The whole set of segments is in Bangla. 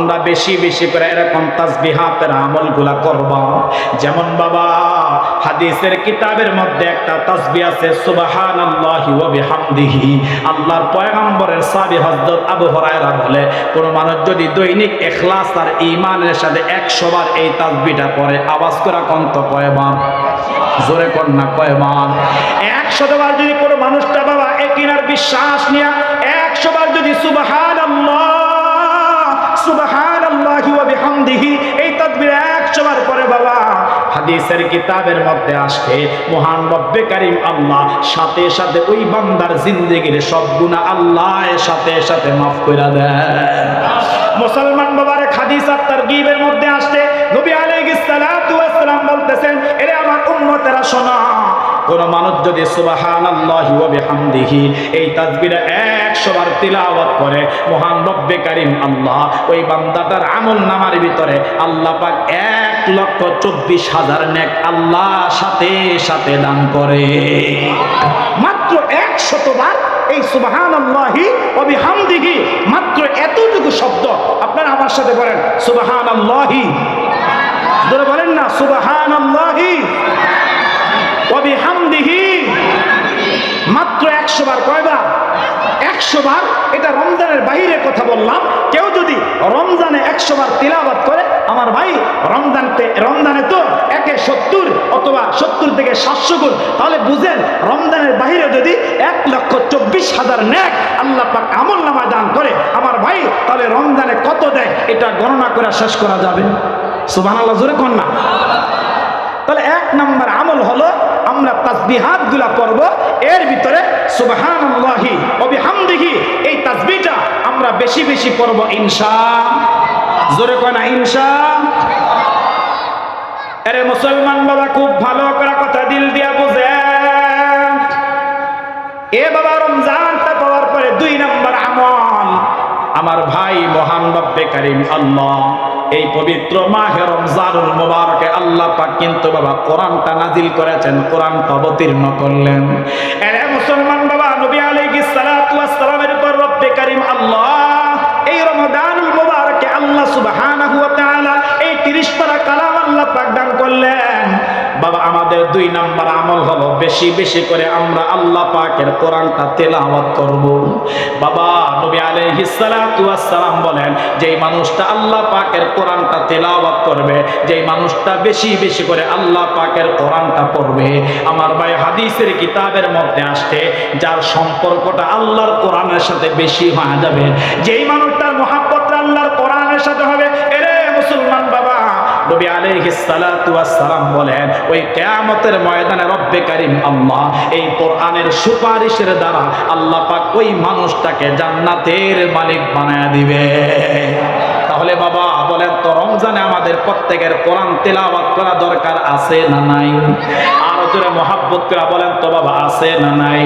তোমরা বেশি বেশি করে এরকম তাসবিহাতের আমলগুলা করবা। যেমন বাবা হাদিসের কিতাবের মধ্যে একটা তাসবিহ আছে সুবহানাল্লাহি ওয়া বিহামদিহি। আল্লাহর পয়গম্বরের সাহাবী হযরত আবু হুরায়রা বলে, কোন মানুষ যদি দৈনিক ইখলাস আর ঈমানের সাথে 100 বার এই তাসবিহটা পড়ে, আওয়াজ করে কন্ত কয়বার? জোরে কোন না কয়বার? 100 বার যদি কোনো মানুষটা বাবা একিনার বিশ্বাস নিয়ে 100 বার যদি সুবহানাল্লাহ সুবহানাল্লাহি ওয়া বিহামদিহি এই তাসবিহ 100 বার পড়ে বাবা, হাদিসের কিতাবের মধ্যে আসে মহান রব্বে কারীম আল্লাহ সাথে সাথে ওই বান্দার জিন্দেগীর সব গুনাহ আল্লাহ সাথে সাথে মাফ করে দেয়। মুসলমান বাবার হাদিস আর তারগীবের মধ্যে আসে নবী আলাইহিস সালাতু ওয়াস সালাম বলতেছেন, এরে আমার উম্মতেরা শোনো, কোন মানুষ যদি সুবহানাল্লাহি ওয়া বিহামদিহি এই তাসবিহটা 100 বার তিলাওয়াত করে, মহান রব্বে কারীম আল্লাহ ওই বান্দাটার আমলনামার ভিতরে আল্লাহ পাক 1,24,000 নেক আল্লাহ সাথে সাথে দান করে। মাত্র 100 বার এই সুবহানাল্লাহি ওয়া বিহামদিহি, মাত্র এতটুকু শব্দ আপনারা আমার সাথে বলেন সুবহানাল্লাহি, জোরে বলেন না সুবহানাল্লাহি ওয়া বিহামদিহি। মাত্র 100 বার। কয়বার? 100 বার। এটা রমজানের বাইরে কথা বললাম। কেউ যদি রমজানে 100 বার তিলাওয়াত করে, আমার ভাই রমজানে তো 1/70 অথবা 70 থেকে 700 গুণ, তাহলে বুঝেন রমজানের বাইরে যদি 1,24,000 নেক আল্লাহ পাক আমলনামা দান করে, আমার ভাই তাহলে রমজানে কত দেয় এটা গণনা করে শেষ করা যাবে। সুবহানাল্লাহ, জোরে কোন না। তাহলে 1 নম্বর আমল হলো আমরা তাসবিহাত গুলা পড়ব, এর ভিতরে সুবহানাল্লাহি ওয়া বিহামদিহি এই তাসবিহটা আমরা বেশি বেশি পড়ব ইনশাআল্লাহ। জোরে কোন না ইনশাআল্লাহ। আরে মুসলমান বাবা খুব ভালো করে কথা দিল দিয়া বুঝেন। এ বাবা রমজানটা পাওয়ার পরে 2 নম্বর আমল, আমার ভাই মহান রব্বে কারীম আল্লাহ এই পবিত্র মাহে রমজানুল মুবারকে আল্লাহ পাক কিন্তু বাবা কোরআনটা নাজিল করেছেন, কোরআনটা অবতীর্ণ করলেন। এরে মুসলমান বাবা নবী আলাইহিস সালাতু ওয়াস সালামের উপর রব্বে কারীম আল্লাহ এই রমজানুল মুবারকে আল্লাহ সুবহানাহু ওয়া তাআলা এই 30 পারা কালাম আল্লাহ পাক দান করলেন। বাবা আমাদের 2 নম্বর আমল হলো বেশি বেশি করে আমরা আল্লাহ পাকের কোরআনটা তেলাওয়াত করব। বাবা নবী আলাইহিস সালাতু ওয়াস সালাম বলেন, যেই মানুষটা আল্লাহ পাকের কোরআনটা তেলাওয়াত করবে, যেই মানুষটা বেশি বেশি করে আল্লাহ পাকের কোরআনটা পড়বে, আমার ভাই হাদিসের কিতাবের মধ্যে আসছে যার সম্পর্কটা আল্লাহর কোরআনের সাথে বেশি হয়ে যাবে, যেই মানুষটার মহব্বতটা আল্লাহর কোরআনের সাথে হবে। এরে মুসলমান বাবা নবী আলাইহিস সালাতু ওয়াস সালাম বলেন, ওই কিয়ামতের ময়দানে রব্বে কারীম আল্লাহ এই কোরআনের সুপারিশের দ্বারা আল্লাহ পাক ওই মানুষটাকে জান্নাতের মালিক বানায়া দিবে। তাহলে বাবা বলেন তো রমজানে আমাদের প্রত্যেকের কোরআন তেলাওয়াত করা দরকার আছে না নাই? আরো জোরে মহব্বত করে বলেন তো বাবা আছে না নাই?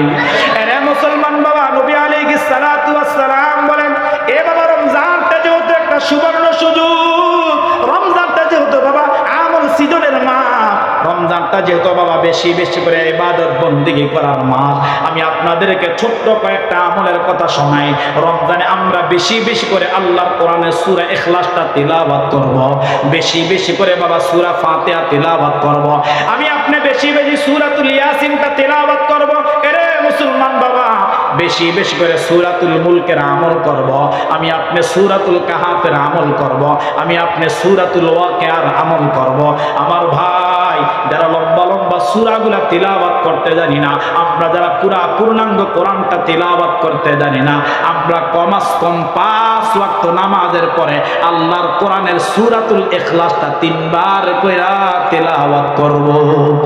এরে মুসলমান বাবা নবী আলাইহিস সালাতু ওয়াস সালাম বলেন, এ বাবা রমজানটা যেহেতু একটা সুবর্ণ সুযোগ, রমজানটা যেহেতু বাবা আমল সিজনের মাস, রমজানটা যেহেতু বাবা বেশি বেশি করে ইবাদত বন্দেগী করার মাস, আমি আপনাদেরকে ছোট্ট কয়েকটা আমলের কথা শোনাই। রমজানে আমরা বেশি বেশি করে আল্লাহর কোরআনের সূরা ইখলাসটা তিলাওয়াত করব, বেশি বেশি করে বাবা সূরা ফাতিহা তিলাওয়াত করব, আমি আপনি বেশি বেশি সূরাতুল ইয়াসিনটা তিলাওয়াত করব। এরে মুসলমান বাবা বেশি বেশি করে সূরাতুল মুলকের আমল করব, আমি আপনি সূরাতুল কাহাফের আমল করব, আমি আপনি সূরাতুল ওয়াকিয়ার আমল করব। আমার ভাই যারা লম্বা লম্বা সূরাগুলা তিলাওয়াত করতে জানি না, আমরা যারা পূর্ণাঙ্গ কোরআনটা তিলাওয়াত করতে জানি না, আমরা কমাস কম 5 ওয়াক্ত নামাজের পরে আল্লাহর কোরআনের সূরাতুল ইখলাসটা 3 বার কইরা তিলাওয়াত করব।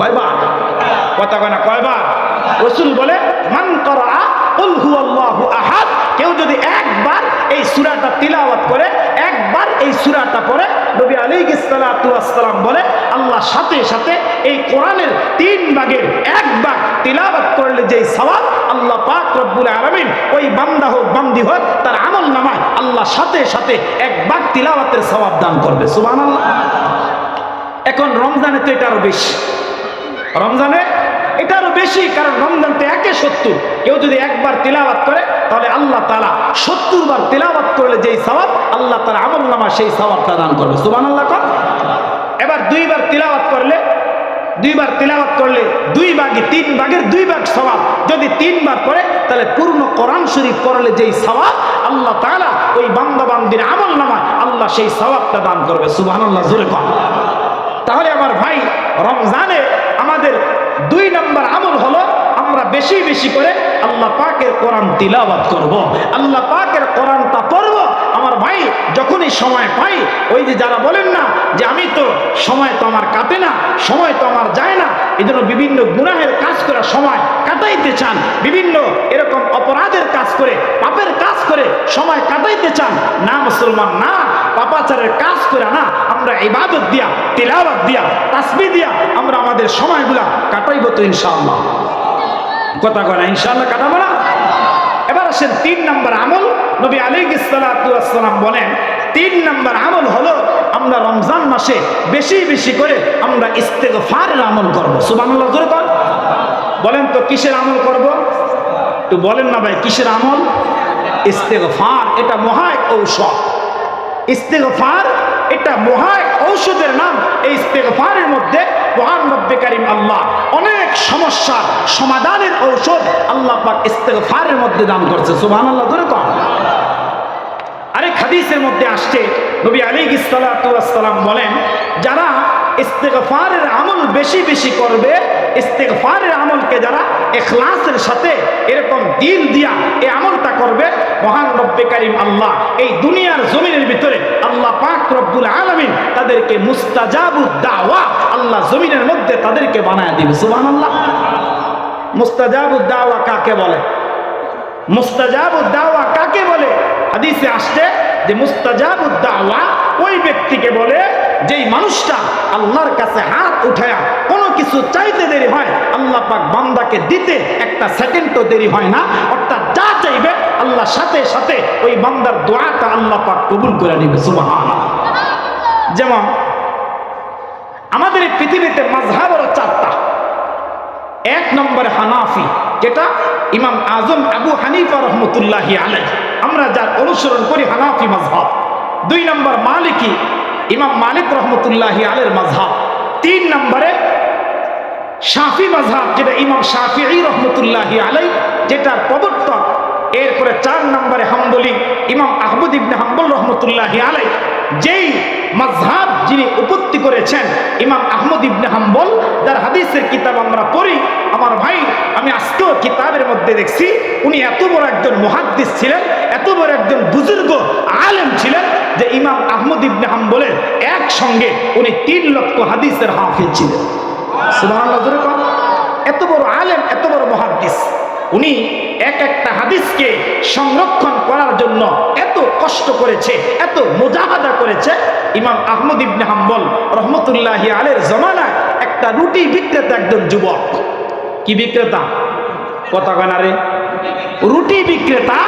কয়বার? কথা কয় না কয়বার? রাসূল বলে মান করা কুল হুয়াল্লাহু আহাদ, কেউ যদি একবার এই সূরাটা তিলাওয়াত করে, একবার এই সূরাটা পড়ে, নবী আলাইহিস সালাতু ওয়াস সালাম বলে আল্লাহ সাথে সাথে এই কোরআনের 3 ভাগের 1 ভাগ তিলাওয়াত করলে যেই সওয়াব আল্লাহ পাক রব্বুল আলামিন ওই বান্দা হোক বান্দি হোক তার আমলনামায় আল্লাহ সাথে সাথে 1 ভাগ তিলাওয়াতের সওয়াব দান করবে। সুবহানাল্লাহ। এখন রমজানে তো এটা আরো বেশি, রমজানে এটা আরো বেশি, কারণ রমজান তো 1/70, কেউ যদি একবার তিলাওয়াত করে তাহলে আল্লাহ তাআলা 70 বার তিলাওয়াত করলে যেই সওয়াব, আল্লাহ তাআলা আমলনামা সেই সওয়াবটা দান করবে। সুবহানাল্লাহ। এবার 2 বার তিলাওয়াত করলে 2 বার তিলাওয়াত করলে 2 ভাগে 3 ভাগের 2 ভাগ সওয়াব। যদি 3 বার পড়ে তাহলে পূর্ণ কোরআন শরীফ পড়লে যেই সওয়াব, আল্লাহ তাআলা ওই বান্দা বান্দির আমলনামায় আল্লাহ সেই সওয়াবটা দান করবে। সুবহানাল্লাহ, জোরে বল। তাহলে আমার ভাই, রমজানে আমাদের 2 নম্বর আমল হলো আমরা বেশি বেশি করে আল্লাহ পাকের কোরআন তিলাওয়াত করব, আল্লাহ পাকের কোরআনটা পড়ব। আমার ভাই, যখনই সময় পাই, ওই যে যারা বলেন না যে আমি তো সময় তো আমার কাটে না, সময় তো আমার যায় না, এই জন্য বিভিন্ন গুনাহের কাজ করে সময় কাটাইতে চান, বিভিন্ন এরকম অপরাধের কাজ করে, পাপের কাজ করে সময় কাটাইতে চান। না মুসলমান, না, পাপাচারের কাজ করে না, আমরা ইবাদত দিয়া, তিলাওয়াত দিয়া, তাসবিহ দিয়া আমরা আমাদের সময়গুলা কাটাইব তো ইনশাআল্লাহ। কথা কয় না ইনশাআল্লাহ কাটাবো না? এবার আসেন 3 নম্বর আমল। নবী আলাইহিস সালাতু ওয়াস সালাম বলেন 3 নম্বর আমল হলো আমরা রমজান মাসে বেশি বেশি করে আমরা ইস্তেগফারের আমল করব। সুবহানাল্লাহ, জোরে বল। বলেন তো কিসের আমল করব? একটু বলেন না ভাই, কিসের আমল? ইস্তেগফার। এটা মহা এক ঔষধ। ইস্তেগফার এটা মহা এক ঔষধের নাম। এই ইস্তেগফারের মধ্যে মহান রব্বে কারীম আল্লাহ অনেক সমস্যার সমাধানের ঔষধ আল্লাহ পাক ইস্তেগফারের মধ্যে দান করছে। সুবহানাল্লাহ, ধরে কর। আরেক হাদিসের মধ্যে আসছে, নবী আলাইহিস সালাতু ওয়াস সালাম বলেন যারা ইস্তেগফারের আমল বেশি বেশি করবে, ইস্তেগফারের আমলকে যারা ইখলাসের সাথে এরকম দিল দিয়া এই আমলটা করবে, মহান রব্বে কারীম আল্লাহ এই দুনিয়ার জমিনের ভিতরে আল্লাহ পাক রব্বুল আলামিন তাদেরকে মুস্তাজাবুদ দাওয়া আল্লাহ জমিনের মধ্যে তাদেরকে বানায় দিবে। সুবহানাল্লাহ। মুস্তাজাবুদ দাওয়া কাকে বলে? মুস্তাজাবুদ দাওয়া কাকে বলে? হাদিসে আসছে যে মুস্তাজাবুদ দাওয়া ওই ব্যক্তিকে বলে যেই মানুষটা আল্লাহর কাছে হাত উঠায়া কোনো কিছু চাইতে দেরি হয়, আল্লাহ পাক বান্দাকে দিতে একটা সেকেন্ডও দেরি হয় না, অর্থাৎ যা চাইবে আল্লাহ সাথে সাথে ওই বান্দার দোয়াটা আল্লাহ পাক কবুল করে নেবে। সুবহানাল্লাহ। যেমন আমাদের এই পৃথিবীতে মাযহাব হলো 4টা। 1 নম্বরে হানাফি, যেটা ইমাম আজম আবু হানিফা রহমতুল্লাহি আলাইহি, আমরা যার অনুসরণ করি হানাফি মাযহাব। 2 নম্বর মালিকি, ইমাম মালিক রহমতুল্লাহি আলাইহির মাযহাব। 3 নম্বরে শাফি মাযহাব, যেটা ইমাম শাফিঈ রহমতুল্লাহি আলাইহি, যেটার প্রবর্তক। এরপরে 4 নম্বরে হাম্বলি, ইমাম আহমদ ইবনে হাম্বল রহমতুল্লাহি আলাইহি, যেই মাযহাব যিনি উৎপত্তি করেছেন ইমাম আহমদ ইবনে হাম্বল, যার হাদিসের কিতাব আমরা পড়ি। আমার ভাই, আমি আজকেও কিতাবের মধ্যে দেখছি উনি এত বড় একজন মুহাদ্দিস ছিলেন, এত বড় একজন বুজুর্গ আলেম ছিলেন যে ইমাম আহমদ ইবনে হাম্বলের একসঙ্গে উনি 3 লক্ষ হাদিসের হাফেজ ছিলেন। সুবহানাল্লাহ। এত বড় আলেম, এত বড় মুহাদ্দিস, উনি এক একটা হাদিসকে সংরক্ষণ করার জন্য এত কষ্ট করেছে, এত মুজাহাদা করেছে। ইমাম আহমদ ইবনে হাম্বল রহমতুল্লাহি আলাইহির জমানায় একটা রুটি বিক্রেতা একজন যুবক, কি বিক্রেতা? কথা কয় না রে? রুটি বিক্রেতা।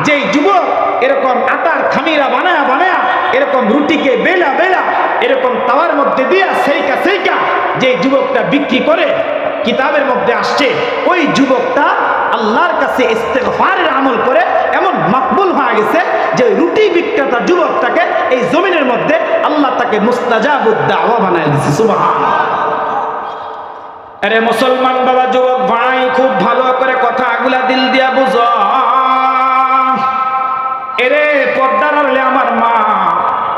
যেই যুবক এরকম আটার খামিরা বানায়া বানায়া এরকম রুটিকে বেলা বেলা এরকম তাওয়ার মধ্যে দিয়া সেইকা সেইকা যে যুবকটা বিক্রি করে, কিতাবের মধ্যে আসছে ওই যুবকটা আল্লাহর কাছে ইস্তেগফারের আমল করে এমন মকবুল হয়ে গেছে যে রুটি বিক্রেতা যুবকটাকে এই জমিনের মধ্যে আল্লাহ তাকে মুস্তাজাবুদ দাওয়া বানায় দিয়েছে। সুবহানাল্লাহ। আরে মুসলমান বাবা, যুবক ভাই, খুব ভালো করে কথাগুলা দিল দিয়া বুঝো। এরে পর্দার আড়ালে আমার মা,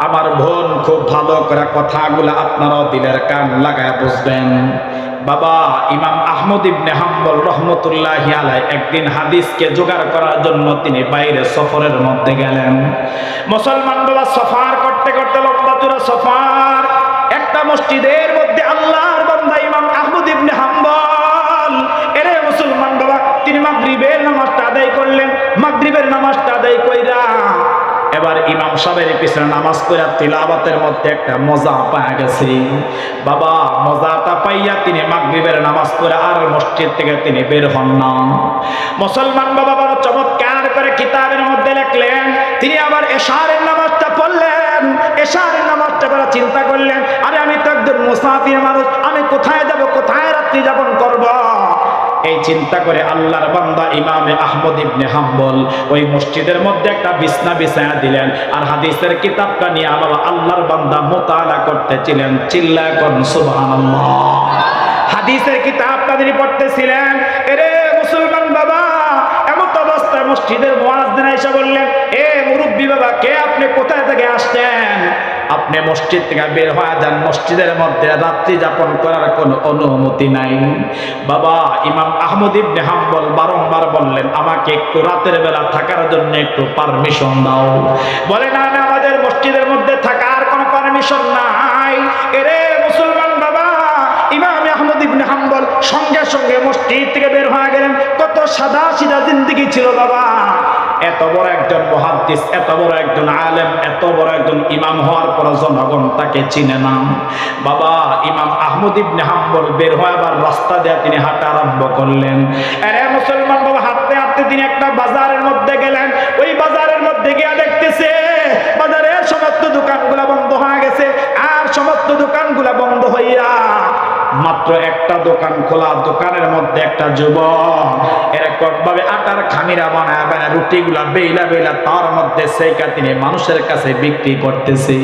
আমার বোন, খুব ভালো করে কথাগুলা আপনারাও দিলের কান লাগায় বুঝবেন। বাবা, ইমাম আহমদ ইবনে হাম্বল রহমতুল্লাহি আলাইহি একদিন হাদিসকে জোগাড় করার জন্য তিনি বাইরে সফরের মধ্যে গেলেন। মুসলমান বাবা, সফর করতে করতে লম্বা চূড়া সফর, একটা মসজিদের মধ্যে আল্লাহর বান্দা ইমাম আহমদ ইবনে হাম্বল, এরে মুসলমান বাবা, তিনি মাগরিবের নামাজটা আদায় করলেন। মাগরিবের নামাজটা আদায় কইরা এবার ইমাম সাহেবের পিছনে নামাজ পড়া তিলাওয়াতের মধ্যে একটা মজা পাওয়া গেছে। বাবা, মজাটা পাইয়া তিনি মাগরিবের নামাজ পড়ে আর মসজিদ থেকে তিনি বের হন না। মুসলমান বাবা বড় চমৎকার করে কিতাবের মধ্যে লিখলেন, তিনি আবার এশারের নামাজটা পড়লেন। এশারের নামাজটা পড়া চিন্তা করলেন, আরে আমি তো একজন মুসাফির মানুষ, আমি কোথায় যাব, কোথায় রাত্রি যাপন করব? এই চিন্তা করে আল্লাহর বান্দা ইমামে আহমদ ইবনে হাম্বল ওই মসজিদের মধ্যে একটা বিছনা বিছায়া দিলেন, আর হাদিসের কিতাবটা নিয়ে বাবা আল্লাহর বান্দা মুতালা করতেছিলেন। চিল্লায় কোন সুবহানাল্লাহ। হাদিসের কিতাবটা তিনি পড়তেছিলেন। এরে মুসলমান বাবা, এমত অবস্থায় মসজিদের মুয়াজ্জিন এসে বললেন, এ মুরব্বী বাবা, কে আপনি, কোথায় থেকে আসছেন? আপনি মসজিদ থেকে বের হয়ে যান, মসজিদের মধ্যে রাত্রি যাপন করার কোনো অনুমতি নাই। বাবা ইমাম আহমদ ইবনে হাম্বল বারংবার বললেন, আমাকে একটু রাতের বেলা থাকার জন্য একটু পারমিশন দাও। বলে, না না, আমাদের মসজিদের মধ্যে থাকার কোনো পারমিশন নাই। এরে মুসলমান বাবা, ইমাম আহমদ ইবনে হাম্বল সঙ্গে সঙ্গে মসজিদ থেকে বের হয়ে গেলেন। কত সাদা সিধা জিন্দেগি ছিল বাবা। এত বড় একজন মুহাদ্দিস, এত বড় একজন আলেম, এত বড় একজন ইমাম হওয়ার পর জনগণ তাকে চিনে না। বাবা ইমাম আহমদ ইবনে হাম্বল বের হয়ে আবার রাস্তা দিয়ে তিনি হাঁটা আরম্ভ করলেন। আরে মুসলমান বাবা, হাঁটতে হাঁটতে তিনি একটা বাজারের মধ্যে গেলেন। ওই বাজারের মধ্যে গিয়ে দেখতেছে বাজারের সমস্ত দোকানগুলা বন্ধ হয়ে গেছে, আর সমস্ত দোকানগুলা বন্ধ হইয়া মাত্র একটা দোকান খোলা। দোকানের মধ্যে একটা যুবক এরকম ভাবে আটার খামিরা বানায় বানায় রুটিগুলা বেইলা বেইলা তার মধ্যে সেইকা তিনি মানুষের কাছে বিক্রি করতেছে।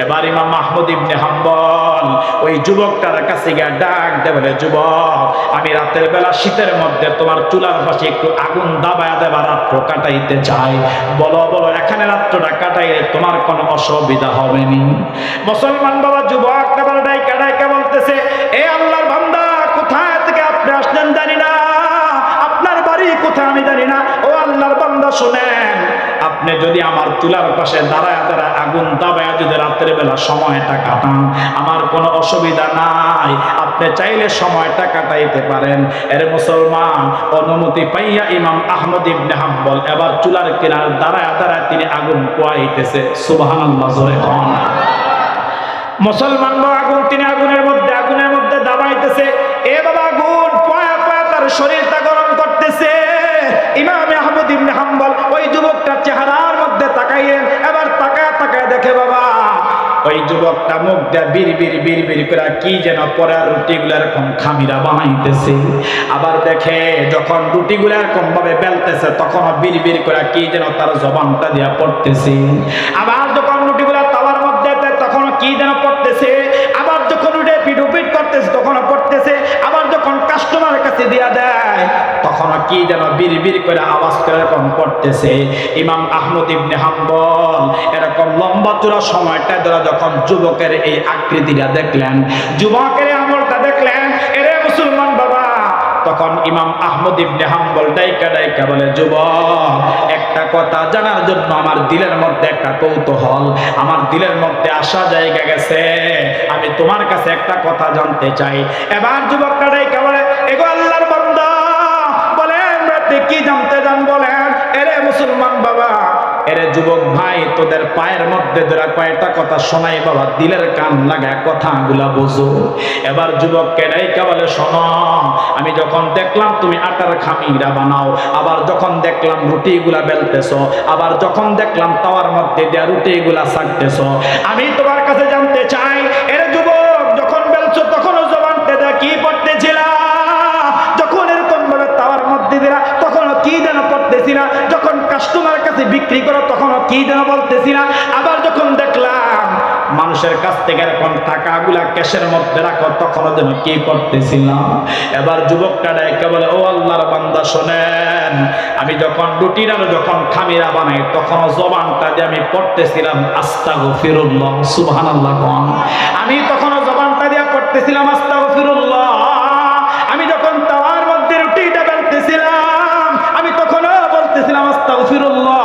এবার ইমাম আহমদ ইবনে হাম্বল ওই যুবকটার কাছে গিয়ে ডাক দে, বলে, যুবক, আমি রাতের বেলা শীতের মধ্যে তোমার চুলার পাশে একটু আগুন দাবায়া দেবা রাত্র কাটাইতে চাই। বলো বলো, এখানে রাত্রটা কাটাইলে তোমার কোনো অসুবিধা হবে নি? মুসলমান বাবা যুবক আবার ডাইকা ডাইকা বলতেছে, এ আল্লাহর বান্দা, কোথায় থেকে আপনি আসলেন জানি না, আপনার বাড়ি কোথায় আমি জানি না। ও আল্লাহর বান্দা শুনেন, আপনি যদি আমার চুলার পাশে দাঁড়ায় দাঁড়ায় আগুন দাবায় যদি রাতের বেলা সময়টা কাটান, আমার কোনো অসুবিধা নাই, আপনি চাইলে সময়টা কাটাইতে পারেন। এর মুসলমান অনুমতি পাইয়া ইমাম আহমদ ইবনে হাম্বল এবার চুলার কিনার দাঁড়ায় দাঁড়ায় তিনি আগুন পোয়াইতেছে। সুবহানাল্লাহ জোরে কোন। মুসলমান আগুন, তিনি আগুনের মধ্যে দাবাইতেছে। এ বাবা, আগুন পয়া পয়া তার শরীরটা গরম করতেছে। ইমাম আহমদ ইবনে হাম্বল ওই যুবকটার চেহারার মধ্যে তাকাইলেন। এবার তাকায় তাকায় দেখে বাবা ওই যুবকটা মুখ দিয়ে বিড় করে কি যেন পরে রুটিগুলো এরকম খামিরা বানাইতেছে। আবার দেখে যখন রুটিগুলো এরকম ভাবে বেলতেছে, তখন বিড় করে কি যেন তার জবানটা দিয়া পড়তেছে। আবার যখন রুটিগুলো তাওয়ার মধ্যে তখন কি যেন পড়তেছে। আবার যখন উঠে পিট করতেছে তখন পড়তেছে। আবার যখন কাস্টমারের কাছে দিয়া দেয় তখন কি যেন বিড় করে আওয়াজ করে এরকম পড়তেছে। ইমাম আহমদ ইবনে হাম্বল এরকম লম্বা চূড়া সময়টা ধরে যখন যুবকের এই আকৃতিটা দেখলেন, যুবকের আমলটা দেখলেন, এরে মুসলমান বাবা, তখন ইমাম আহমদ ইবনে হাম্বল ডাইকা ডাইকা বলে, যুবক, একটা কথা জানার জন্য আমার দিলের মধ্যে একটা কৌতূহল, আমার দিলের মধ্যে আশা জায়গা গেছে, আমি তোমার কাছে একটা কথা জানতে চাই। এবার যুবকটা ডাইকা বলে, এগো আল্লাহর বান্দা, বলেন কি জানতে চান বলেন। এরে মুসলমান বাবা, এরে যুবক ভাই, তোদের পায়ের মধ্যে ধরা কয়টা কথা শোনাই বাবা, দিলের কান লাগায় কথাগুলা বুঝো। এবার যুবককে ডাইকা বলে, শোনো, আমি যখন দেখলাম তুমি আটার খামিরা বানাও, আবার যখন দেখলাম রুটিগুলা বেলতেছো, আবার যখন দেখলাম তাওয়ার মধ্যে দেয়া রুটিগুলা ছাকতেছো, আমি তোমার কাছে জানতে চাই, এরে যুবক, যখন বেলছো তখনও জবানতে দেয়া কি পড়তেছিলা? যখন এরকম ভাবে তাওয়ার মধ্যে দিলা তখনও কি যেন পড়তেছিলা? যখন কাস্টমার কাছে বিক্রি করো তখনও কি যেন বলতেছিলা? আবার যখন দেখলাম মানুষের কাছ থেকে এরকম টাকাগুলা ক্যাশের মধ্যে রাখো তখনও যেন কি করতেছিলাম? এবার যুবকটা ডাইকা বলে, ও আল্লাহর বান্দা শোনেন, আমি যখন রুটির আর যখন খামিরা বানাই তখনও জবানটা দিয়ে আমি পড়তেছিলাম আস্তাগফিরুল্লাহ। সুবহানাল্লাহ কোন। আমি তখনও জবানটা দিয়ে পড়তেছিলাম আস্তাগফিরুল্লাহ। আমি যখন তাওয়ার মধ্যে রুটিটা বেলতেছিলাম আমি তখনও বলতেছিলাম আস্তাগফিরুল্লাহ।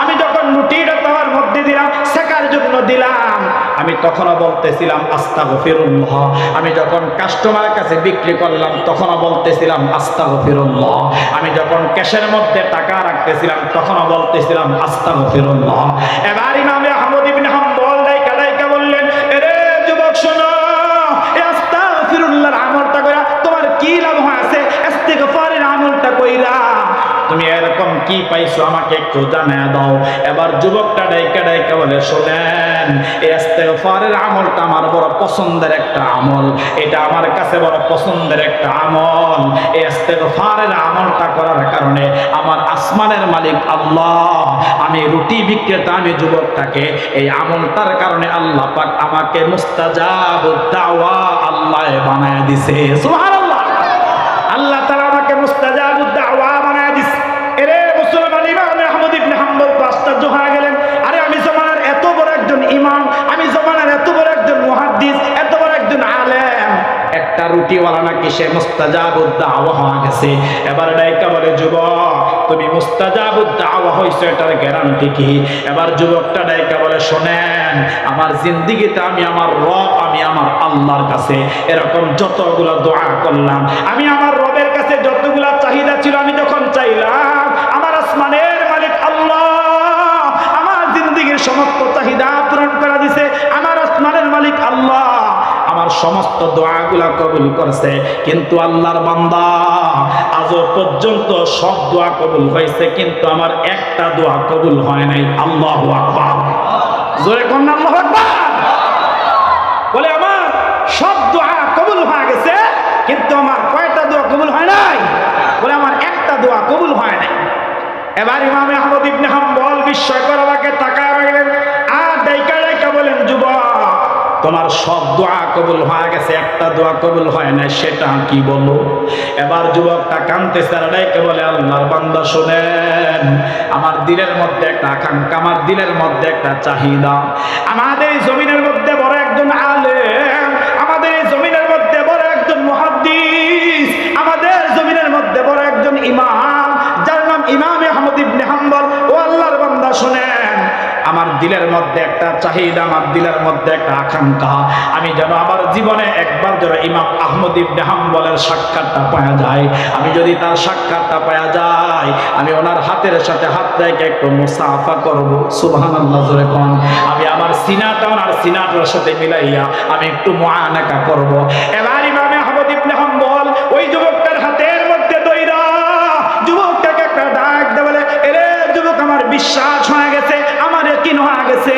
আমি যখন রুটিটা তাওয়ার মধ্যে দিলাম সেকার জন্য দিলাম আমি তখনও বলতেছিলাম আস্তাগফিরুল্লাহ। আমি যখন কাস্টমারের কাছে বিক্রি করলাম তখনও বলতেছিলাম আস্তাগফিরুল্লাহ। আমি যখন ক্যাশের মধ্যে টাকা রাখতেছিলাম তখনও বলতেছিলাম আস্তাগফিরুল্লাহ। এবার ইমাম আহমদ ইবনে হাম্বল ডাইকা ডাইকা বললেন, এরে যুবক শোনো, এই আস্তাগফিরুল্লাহর আমলটা কইরা তোমার কি লাভ আছে? ইস্তিগফারের আমলটা কইরা তুমি এরকম কি পাইছো আমাকে একটু জানায় দাও। এবার যুবকটা ডাইকা ডাইকা বলে, শোনেন, শুনেন, এই ইস্তেগফারের আমলটা আমার বড় পছন্দের একটা আমল, এটা আমার কাছে বড় পছন্দের একটা আমল। এই ইস্তেগফারের আমলটা করার কারণে আমার আসমানের মালিক আল্লাহ, আমি রুটি বিক্রেতা, আমি যুবকটাকে এই আমলটার কারণে আল্লাহ পাক আমাকে মুস্তাজাবুদ দাওয়া আল্লাহ বানায় দিছে। সুবহানাল্লাহ। আল্লাহ তাআলা আমাকে মুস্তাজাবুদ দাওয়া বানায় দিছে। এরে মুসলমান, ইমাম আহমদ ইবনে হাম্বল তো আশ্চর্য হয়ে গেলেন। আরে আমি জমানার এত বড় একজন ইমাম, আমি জমানার এত বড় একজন মুহাদ্দিস, এত বড় একজন আলেম, একটা রুটিওয়ালা নাকি সে মুস্তাজাবুদ দাওয়া হয়ে গেছে। এবার ডাইকা বলে, যুবক তুমি মুস্তাজাবুদ দাওয়া হইছো, এটার গ্যারান্টি কি? এবার যুবকটা ডাইকা বলে, শোনেন, আমার জিন্দেগিতে আমি আমার রব, আমি আমার আল্লাহর কাছে এরকম যতগুলো দোয়া করলাম, আমি আমার রবের কাছে যতগুলো চাহিদা ছিল, আমি যখন চাইলাম আমার আসমানের মালিক আল্লাহ আমার জিন্দেগির সমস্ত চাহিদা পূরণ করে দিছে। আমার আসমানের মালিক আল্লাহ আমার সমস্ত দোয়াগুলা কবুল করছে। কিন্তু আল্লাহর বান্দা, আজও পর্যন্ত সব দোয়া কবুল হয়েছে, কিন্তু আমার একটা দোয়া কবুল হয় নাই। আল্লাহু আকবার। জোরে কোন আল্লাহু আকবার। বলে আমার সব দোয়া কবুল হয়ে গেছে, কিন্তু আমার কয়টা দোয়া কবুল হয় নাই? বলে আমার একটা দোয়া কবুল হয় নাই। এবার ইমাম আহমদ ইবনে হাম্বল বিস্ময়কর আমাকে তাকায় রইলেন, আর ডাইকা ডাইকা বলেন, যুবক তোমার সব দোয়া কবুল হয়ে গেছে, একটা দোয়া কবুল হয় না, সেটা কি বলো? এবার যুবকটা কাঁদতেছে, আর ডাইকা বলে, আল্লাহর বান্দা শোনেন, আমার দিলের মধ্যে একটা আকাঙ্ক্ষা, আমার দিলের মধ্যে একটা চাহিদা। আমাদের এই জমিনের মধ্যে বড় একজন আলেম, আমাদের এই জমিনের মধ্যে বড় একজন মুহাদ্দিস, আমাদের জমিনের মধ্যে বড় একজন ইমাম, যার নাম ইমাম আহমদ ইবনে হাম্বল। ও আল্লাহর বান্দা শোনেন, আমার দিলের মধ্যে একটা চাহিদা, আমার দিলের মধ্যে একটা আকাঙ্ক্ষা, আমি যেন আমার জীবনে একবার যেন ইমাম আহমদ ইবনে হাম্বলের সাক্ষাৎটা পাওয়া যায়। আমি যদি তার সাক্ষাৎটা পাওয়া যায়, আমি ওনার হাতের সাথে হাত রেখে একটু মুসাফা করব। সুবহানাল্লাহ, জোরে কোন। আমি আমার সিনাটা ওনার সিনাটার সাথে মিলাইয়া আমি একটু মুআনাকা করব। এবার ইমাম আহমদ ইবনে হাম্বল ওই যুবকটার হাতের মধ্যে দইরা যুবকটাকে একটা ডাক দেয়, বলে, এরে যুবক, আমার বিশ্বাস হয়ে গেছে, আমার ইয়াকিন হয়ে গেছে,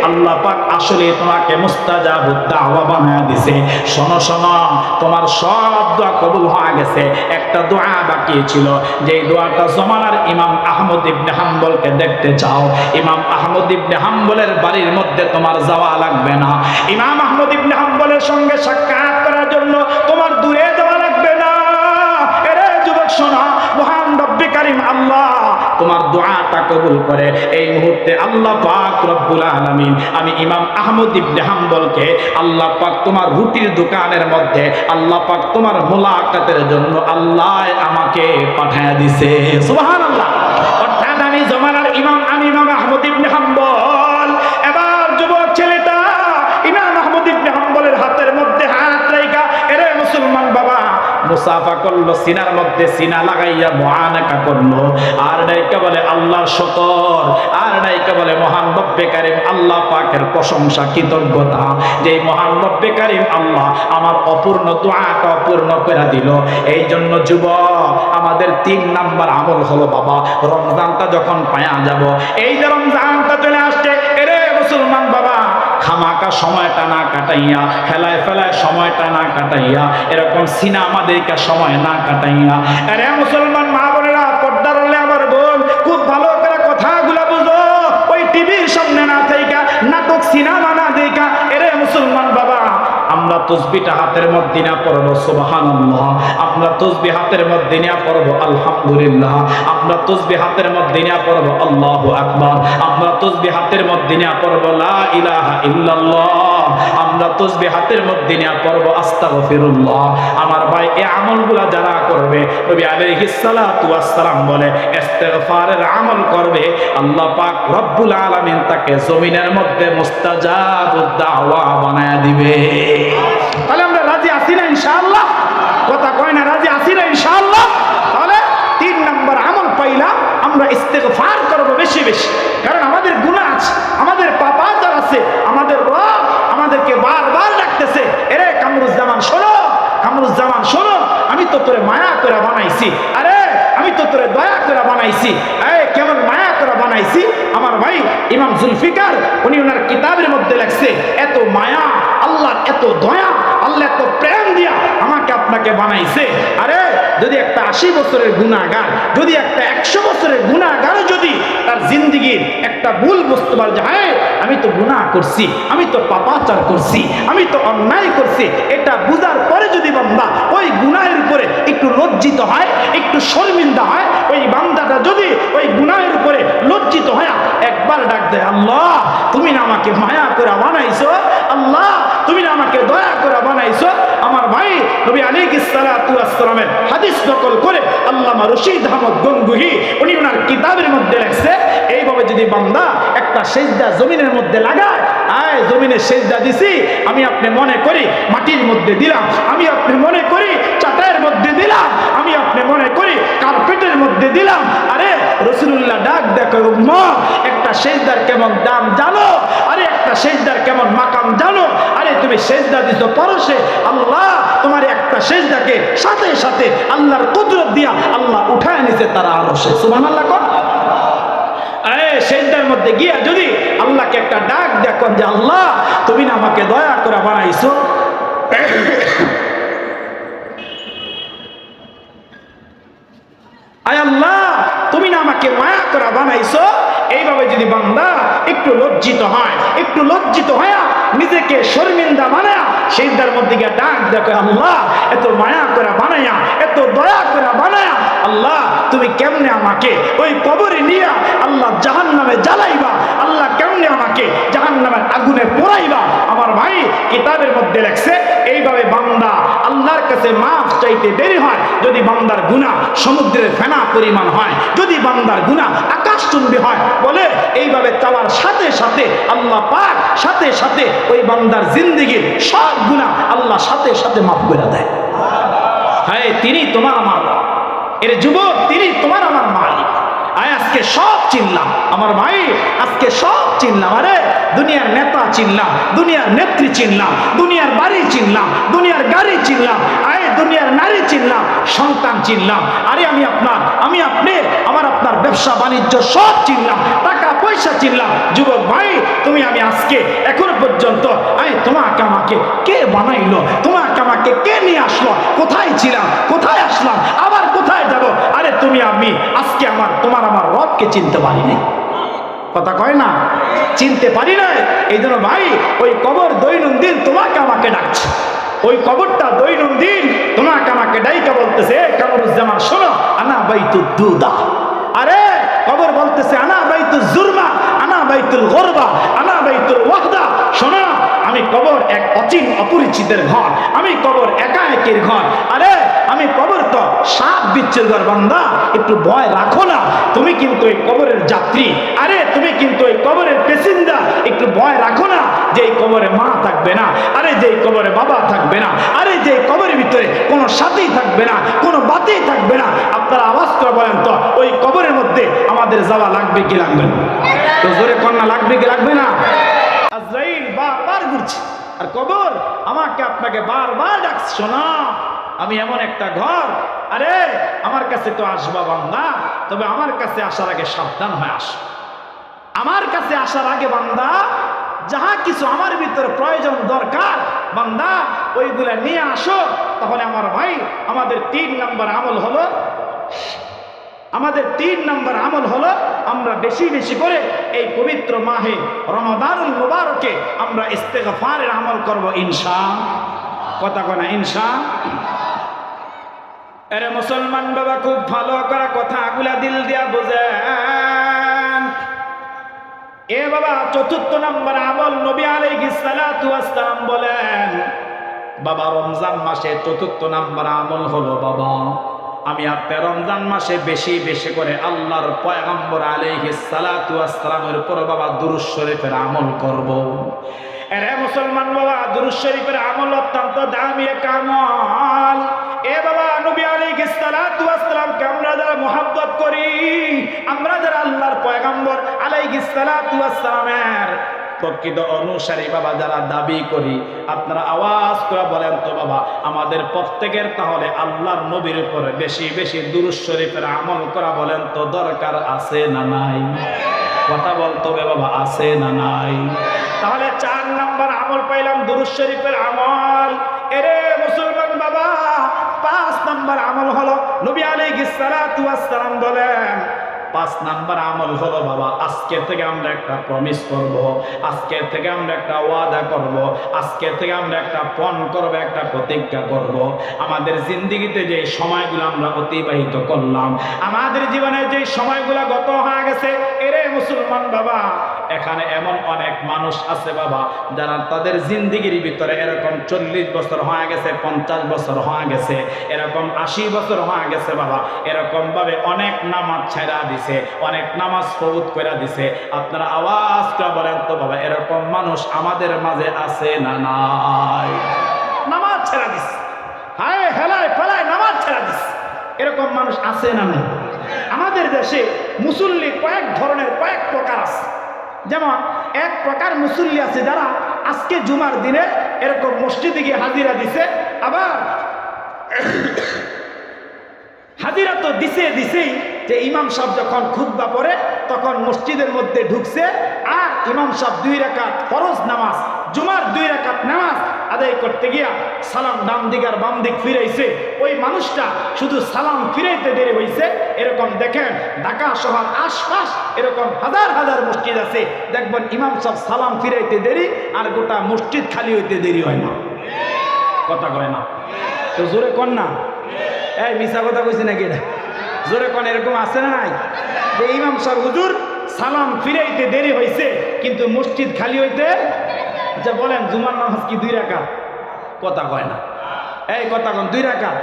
আল্লাহ পাক আসলে তোমাকে মুস্তাজাবুদ দাওয়া বানায় দিছে। শোনো শোনো, তোমার সব দোয়া কবুল হয়ে গেছে, একটা দোয়া বাকি ছিল, যেই দোয়াটা জমানার ইমাম আহমদ ইবনে হাম্বলকে দেখতে চাও, ইমাম আহমদ ইবনে হাম্বলের বাড়ির মধ্যে তোমার যাওয়া লাগবে না, ইমাম আহমদ ইবনে হাম্বলের সঙ্গে সাক্ষাৎ করার জন্য তোমার দূরে যাওয়া লাগবে না। এরে যুবক শোনো, মহান রব্বে কারীম আল্লাহ তোমার দোয়াটা কবুল করে। এই মুহূর্তে আল্লাহ পাক রব্বুল আলামিন, আমি ইমাম আহমদ ইবনে হাম্বলকে আল্লাহ পাক তোমার রুটির দোকানের মধ্যে আল্লাহ পাক তোমার মুলাকাতের জন্য আল্লাহ আমাকে পাঠায় দিছে। সুবহানাল্লাহ। অর্থাৎ আমি জমানার ইমাম, আমি ইমাম আহমদ ইবনে হাম্বল। এবার যুবক ছেলেটা ইমাম আহমদ ইবনে হাম্বলের হাতের মধ্যে হাত রাইখা, এরে মুসলমান বাবা, মুসাফা করলো, সিনার মধ্যে সিনা লাগাইয়া মুআনাকা করলো। আর ডাইকা বলে, আল্লাহর শুকর, আর ডাইকা বলে, মহান রব্বে কারীম আল্লাহ পাকের প্রশংসা, কৃতজ্ঞতা, যে মহান রব্বে কারীম আল্লাহ আমার অপূর্ণ দোয়াটা পূর্ণ করে দিল। এই জন্য যুবক, আমাদের 3 নাম্বার আমল হলো বাবা, রমজানটা যখন পায়া যাব, এই যে রমজানটা চলে আসছে, এরে মুসলমান বাবা, খামাকা সময়টা না কাটাইয়া, খেলায় ফেলায় সময়টা না কাটাইয়া, এরকম সিনেমা দেখা সময় না কাটাইয়া, আরে মুসলমান মা বোনেরা, পর্দার হলে আমার বোন, খুব ভালো করে কথাগুলো বুঝো, ওই টিভির সামনে না থাইকা, নাটক সিনেমা না দেখা, এরে মুসলমান বাবা, আমরা তাসবিহটা হাতের মধ্যে নিয়ে পড়ব সুবহানাল্লাহ, আমরা তাসবিহ হাতের মধ্যে নিয়ে পড়ব আলহামদুলিল্লাহ, আমরা তাসবিহ হাতের মধ্যে নিয়ে পড়ব আল্লাহু আকবার, আমরা তাসবিহ হাতের মধ্যে নিয়ে পড়ব লা ইলাহা ইল্লাল্লাহ, আমরা তাসবিহ হাতের মধ্যে নিয়ে পড়ব আস্তাগফিরুল্লাহ। আমার ভাই, এই আমলগুলা যারা করবে, নবী আলাইহিস সালাতু ওয়াস সালাম বলে, ইস্তিগফারের আমল করবে, আল্লাহ পাক রব্বুল আলামিন তাকে জমিনের মধ্যে মুস্তাজাবুদ দাওয়া বানায় দিবে। তাহলে আমরা রাজি আছি না ইনশাআল্লাহ? কথা কয় না, রাজি আছি না ইনশাআল্লাহ? তাহলে 3 নাম্বার আমল পাইলাম, আমরা ইস্তিগফার করব বেশি বেশি, কারণ আমাদের গুনাহ আছে, আমাদের পাপ আছে, আমাদের রব আমাদেরকে বারবার ডাকতেছে, এরে কামরুজ্জামান শোনো, কামরুজ্জামান শোনো, আমি তো তোরে মায়া করে বানাইছি, আরে আমি তো তোরে দয়া করে বানাইছি, কেমন মায়া করে বানাইছি, আমার ভাই ইমাম জুলফিকার উনি ওনার কিতাবের মধ্যে লেখছে, এত মায়া আল্লাহর, এত দয়া, আল্লাহ এত প্রেম দিয়া আমাকে আপনাকে বানাইছে। আরে যদি একটা 80 বছরের গুনাহগার, যদি একটা 100 বছরের গুনাহগার যদি তার জিন্দেগির একটা ভুল বুঝতে পারে যে হ্যাঁ আমি তো গুনাহ করছি, আমি তো পাপাচার করছি, আমি তো অন্যায় করছি, এটা বুঝার পরে যদি বান্দা ওই গুনাহের উপরে একটু লজ্জিত হয়, একটু শর্মিন্দা হয়, ওই বান্দাটা যদি ওই গুনাহের উপরে লজ্জিত হয় একবার ডাক দেয়, আল্লাহ তুমি না আমাকে মায়া করে বানাইছো, আল্লাহ তুমি না আমাকে দয়া করে বানাইছো। আমার ভাই নবী আলাইহিস সালাতু ওয়াস সালামের হাদিস নকল করে আল্লামা রশিদ আহমদ গঙ্গুহি উনি ওনার কিতাবের মধ্যে লেখছে, এইভাবে যদি বান্দা একটা সেজদা জমিনের মধ্যে লাগায়, আয় জমিনে সেজদা দিছি, আমি আপনি মনে করি মাটির মধ্যে দিলাম, আমি আপনি মনে করি চাটাইয়ের মধ্যে দিলাম, আমি আপনি মনে করি কার্পেটের মধ্যে দিলাম। আরে রাসূলুল্লাহ ডাক দেখো, উম্মত একটা সেজদার কেমন দাম জানো? আরে একটা সেজদার কেমন মাকাম জানো? আরে তুমি সেজদা দিছো পরশে, আল্লাহ তোমার একটা সেজদাকে সাথে সাথে আল্লাহর কুদরত দিয়া আল্লাহ উঠায় নিছে তার আরশে। সুবহানাল্লাহ কোন সেজদার মধ্যে গিয়া যদি আল্লাহকে একটা ডাক দেখুন যে আল্লাহ তুমি না আমাকে দয়া করে বানাইছো, আয় আল্লাহ তুমি না আমাকে মায়া করে বানাইছো, এইভাবে যদি বান্দা একটু লজ্জিত হয়, একটু লজ্জিত হয়া নিজেকে শর্মিন্দা বানায়া সেজদার মধ্যে গিয়ে ডাক দেখো, আল্লাহ এত মায়া করে বানায়া, এত দয়া করে বানায়া, আল্লাহ তুমি কেমনে আমাকে ওই কবরে নিয়া আল্লাহ জাহান্নামে জ্বালাইবা, আল্লাহ কেমনে আমাকে জাহান্নামের আগুনে পোড়াইবা। আমার ভাই কিতাবের মধ্যে লেখছে, এইভাবে বান্দা আল্লাহর কাছে মাফ চাইতে দেরি হয় যদি বান্দার গুনাহ সমুদ্রের ফেনা পরিমাণ হয়, যদি বান্দার গুনাহ আকাশচুম্বী হয়, বলে এইভাবে চালার সাথে সাথে আল্লাহ পাক সাথে সাথে ওই বান্দার জিন্দেগির সব গুনাহ আল্লাহ সাথে সাথে মাফ করে দেয়। হ্যাঁ তিনি তোমার আমার, এর যুবক তিনি তোমার আমার মালিক। আয় আজকে সব চিনলাম আমার ভাই, আজকে সব চিনলাম। আরে দুনিয়ার নেতা চিনলাম, দুনিয়ার নেত্রী চিনলাম, দুনিয়ার বাড়ি চিনলাম, দুনিয়ার গাড়ি চিনলাম, আয় দুনিয়ার নারী চিনলাম, সন্তান চিনলাম। আরে আমি আপনার, আমি আপনি, আমার আপনার ব্যবসা বাণিজ্য সব চিনলাম, টাকা পয়সা চিনলাম। যুবক ভাই তুমি আমি আজকে এখন পর্যন্ত আয় তোমাকে আমাকে কে বানাইলো, তোমাকে আমাকে কে নিয়ে আসলো, কোথায় ছিলাম, কোথায় আসলাম, আবার কোথায় যাব? আরে তুমি আমি আজকে আমার তোমার আমার রবকে চিনতে পারি নাই। কথা কয় না, চিনতে পারি নাই। এই জন্য ভাই ওই কবর দৈনন্দিন তোমাকে আমাকে ডাকছে, ওই কবরটা দৈনন্দিন তোমাকে আমাকে ডাইকা বলতেছে, কামরুজ্জামান শোনো, আনা বাইতুদ দুদা। আরে কবর বলতেছে আনা বাইতুল জুরমা, আনা বাইতুল গরবা, আনা বাইতুল ওয়াহদা। শোনো আমি কবর এক অচিন অপরিচিতের ঘর, আমি কবর একাএকির ঘর। আরে আমি কবর তো সাপ বিচ্ছের ঘর। বান্দা একটু ভয় রাখো না, তুমি কিন্তু এই কবরের যাত্রী। আরে তুমি কিন্তু এই কবরের প্যাসেঞ্জার, একটু ভয় রাখো না যে এই কবরে মা থাকবে না, আরে যে এই কবরে বাবা থাকবে না, আরে যে কবরের ভিতরে কোনো সাথী থাকবে না, কোনো বাতি থাকবে না। আপনারা আওয়াজ করে বলেন তো ওই কবরের মধ্যে আমাদের যাওয়া লাগবে কি লাগবে না? তো জোরে কন্যা লাগবে কি লাগবে না? আজরাইল বারবার ঘুরছে আর কবর আমাকে আপনাকে বারবার ডাকছে, শোনা আমি এমন একটা ঘর, আরে আমার কাছে তো আসবা বান্দা, তবে আমার কাছে আসার আগে সাবধান হয়ে আস। আমার কাছে আসার আগে বান্দা যাহা কিছু আমার ভিতরে প্রয়োজন দরকার বান্দা ওইগুলা নিয়ে আসো। তাহলে আমার ভাই আমাদের 3 নম্বর আমল হলো, আমাদের 3 নম্বর আমল হলো আমরা বেশি বেশি করে এই পবিত্র মাহে রমাদানুল মুবারকে আমরা ইস্তেগফারের আমল করব ইনশাআল্লাহ। কথা কয় না ইনশাআল্লাহ? আরে মুসলমান বাবা খুব ভালো করে কথাগুলা দিল দিয়া বুঝেন। এ বাবা 4th নম্বর আমল নবী আলাইহিস সালাতু ওয়াস সালাম বলেন, বাবা রমজান মাসে 4th নম্বর আমল হলো বাবা আমি আপনার রমজান মাসে বেশি বেশি করে আল্লাহর পয়গম্বর আলাইহিস সালাতু ওয়াস সালামের উপর বাবা দুরূদ শরীফের আমল করব। এরে মুসলমান বাবা দুরূদ শরীফের আমল অত্যন্ত দামি এক আমল। এ বাবা নবী আলাইহিস সালাতু ওয়াস সালামকে আমরা যারা মুহাব্বত করি, আমরা যারা আল্লাহর পয়গম্বর আলাইহিস সালাতু ওয়াস সালামের প্রকৃত অনুসারী বাবা যারা দাবি করি, আপনারা আওয়াজ করে বলেন তো বাবা আমাদের প্রত্যেকের তাহলে আল্লাহর নবীর উপরে বেশি বেশি দুরূদ শরীফের আমল করা বলেন তো দরকার আছে না নাই? কথা বলতে হবে বাবা, আছে না নাই? তাহলে 4 নাম্বার আমল পাইলাম দুরূদ শরীফের আমল। এরে মুসলমান বাবা, 5 নাম্বার আমল হলো নবী আলাইহিস সালাতু ওয়াস সালাম বলেন, 5 নাম্বার আমল হলো বাবা, আজকে থেকে আমরা একটা প্রমিস করব, আজকে থেকে আমরা একটা ওয়াদা করব, আজকে থেকে আমরা একটা পণ করব, একটা প্রতিজ্ঞা করব। আমাদের জিন্দেগিতে যে সময়গুলো আমরা অতিবাহিত করলাম, আমাদের জীবনে যে সময়গুলো গত হয়ে গেছে, এরে মুসলমান বাবা, এখানে এমন অনেক মানুষ আছে বাবা, যারা তাদের জিন্দেগির ভিতরে এরকম 40 বছর হয়ে গেছে, 50 বছর হয়ে গেছে, এরকম 80 বছর হয়ে গেছে বাবা, এরকম ভাবে অনেক নামাজ ছেড়া দিছে, অনেক নামাজ ফৌত করে দিছে। আপনারা আওয়াজটা বলেন তো বাবা, এরকম মানুষ আমাদের মাঝে আছে না নাই? নামাজ ছেড়া দিছে, হায় হেলায় ফেলায় নামাজ ছেড়া দিছে, এরকম মানুষ আছে না নাই? আমাদের দেশে মুসল্লি কয়েক ধরনের, কয়েক প্রকার আছে। যেমন এক প্রকার মুসল্লি আছে যারা আজকে জুমার দিনে এরকম মসজিদে গিয়ে হাজিরা দিছে, আবার হাজিরা তো দিছেই যে ইমাম সাহেব যখন খুতবা পড়ে তখন মসজিদের মধ্যে ঢুকছে, আর ইমাম সাহেব 2 রাকাত ফরজ নামাজ, জুমার 2 রাকাত নামাজ আদায় করতে গিয়া সালাম ডান দিক আর বাম দিক ফিরাইছে। ওই মানুষটা শুধু সালাম ফিরাইতে দেরি হয়েছে। এরকম দেখেন ঢাকা শহর আশপাশ এরকম হাজার হাজার মসজিদ আছে, দেখবেন ইমাম সাহেব সালাম ফিরাইতে দেরি আর গোটা মসজিদ খালি হইতে দেরি হয় না। কথা কয় না তো, জোরে কন না, এই মিশা কথা কইছি নাকি? এটা জোরে কোন এরকম আছে না নাই? যে ইমাম সাহেব হুজুর সালাম ফিরাইতে দেরি হয়েছে কিন্তু মসজিদ খালি হইতে, যা বলেন জুমার নামাজ কি 2 রাকাত? কথা কয় না, এই কথা কন 2 রাকাত।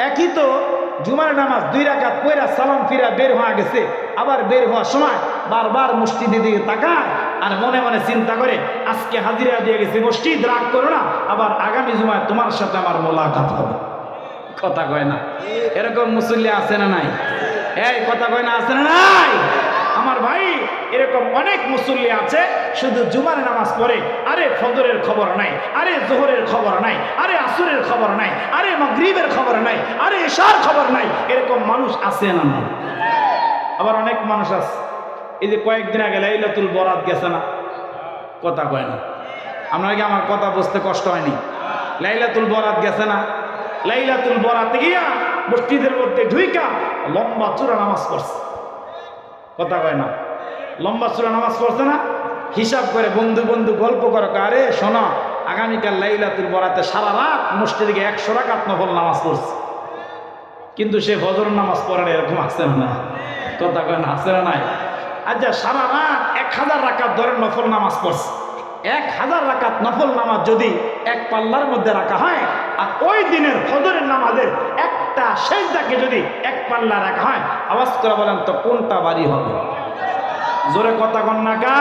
একই তো জুমার নামাজ 2 রাকাত পয়রা সালাম ফিরা বের হয়ে গেছে, আবার বের হওয়ার সময় বারবার মসজিদের দিকে তাকায় আর মনে মনে চিন্তা করে আজকে হাজিরা দিয়ে গেছে মসজিদ, রাগ করো না, আবার আগামী জুমায় তোমার সাথে আমার মোলাকাত হবে। কথা কয় না, এরকম মুসল্লি আছে না নাই? এই কথা কয় না, আছে না নাই? আমার ভাই, এরকম অনেক মুসল্লি আছে শুধু জুমার নামাজ পড়ে, আরে ফজরের খবর নাই, আরে জোহরের খবর নাই, আরে আসরের খবর নাই, আরে মাগরিবের খবর নাই, আরে ইশার খবর নাই। এরকম মানুষ আছে না নাই? আবার অনেক মানুষ আছে, এই যে কয়েকদিন আগে লাইলাতুল বরাত গেছে না? কথা কয় না। আপনার কি আমার কথা বুঝতে কষ্ট হয়নি? লাইলাতুল বরাত গেছে না? লাইলাতুল বরাতে গিয়া মসজিদের মধ্যে ঢুইকা লম্বা চূড়া নামাজ পড়ছে। কথা কয় না, লম্বা চূড়া নামাজ পড়ছে না? হিসাব করে বন্ধু বন্ধু গল্প করো, আরে শোনো আগামীকাল লাইলাতুল বরাতে সারা রাত মসজিদে গিয়ে 100 রাকাত নফল নামাজ পড়ছে, কিন্তু সে ফজর নামাজ পড়ে না, এরকম আছে না? কথা কয় না, আছে না নাই? আচ্ছা সারা রাত 1000 রাকাত ধরে নফল নামাজ পড়ছে, 1000 রাকাত নফল নামাজ যদি এক পাল্লার মধ্যে রাখা হয়, আর ওই দিনের ফজরের নামাজের একটা সেজদাকে যদি এক পাল্লা রাখা হয়, আওয়াজ করে বলেন তো কোনটা বাড়ি হবে? জোরে কথা কন না কা?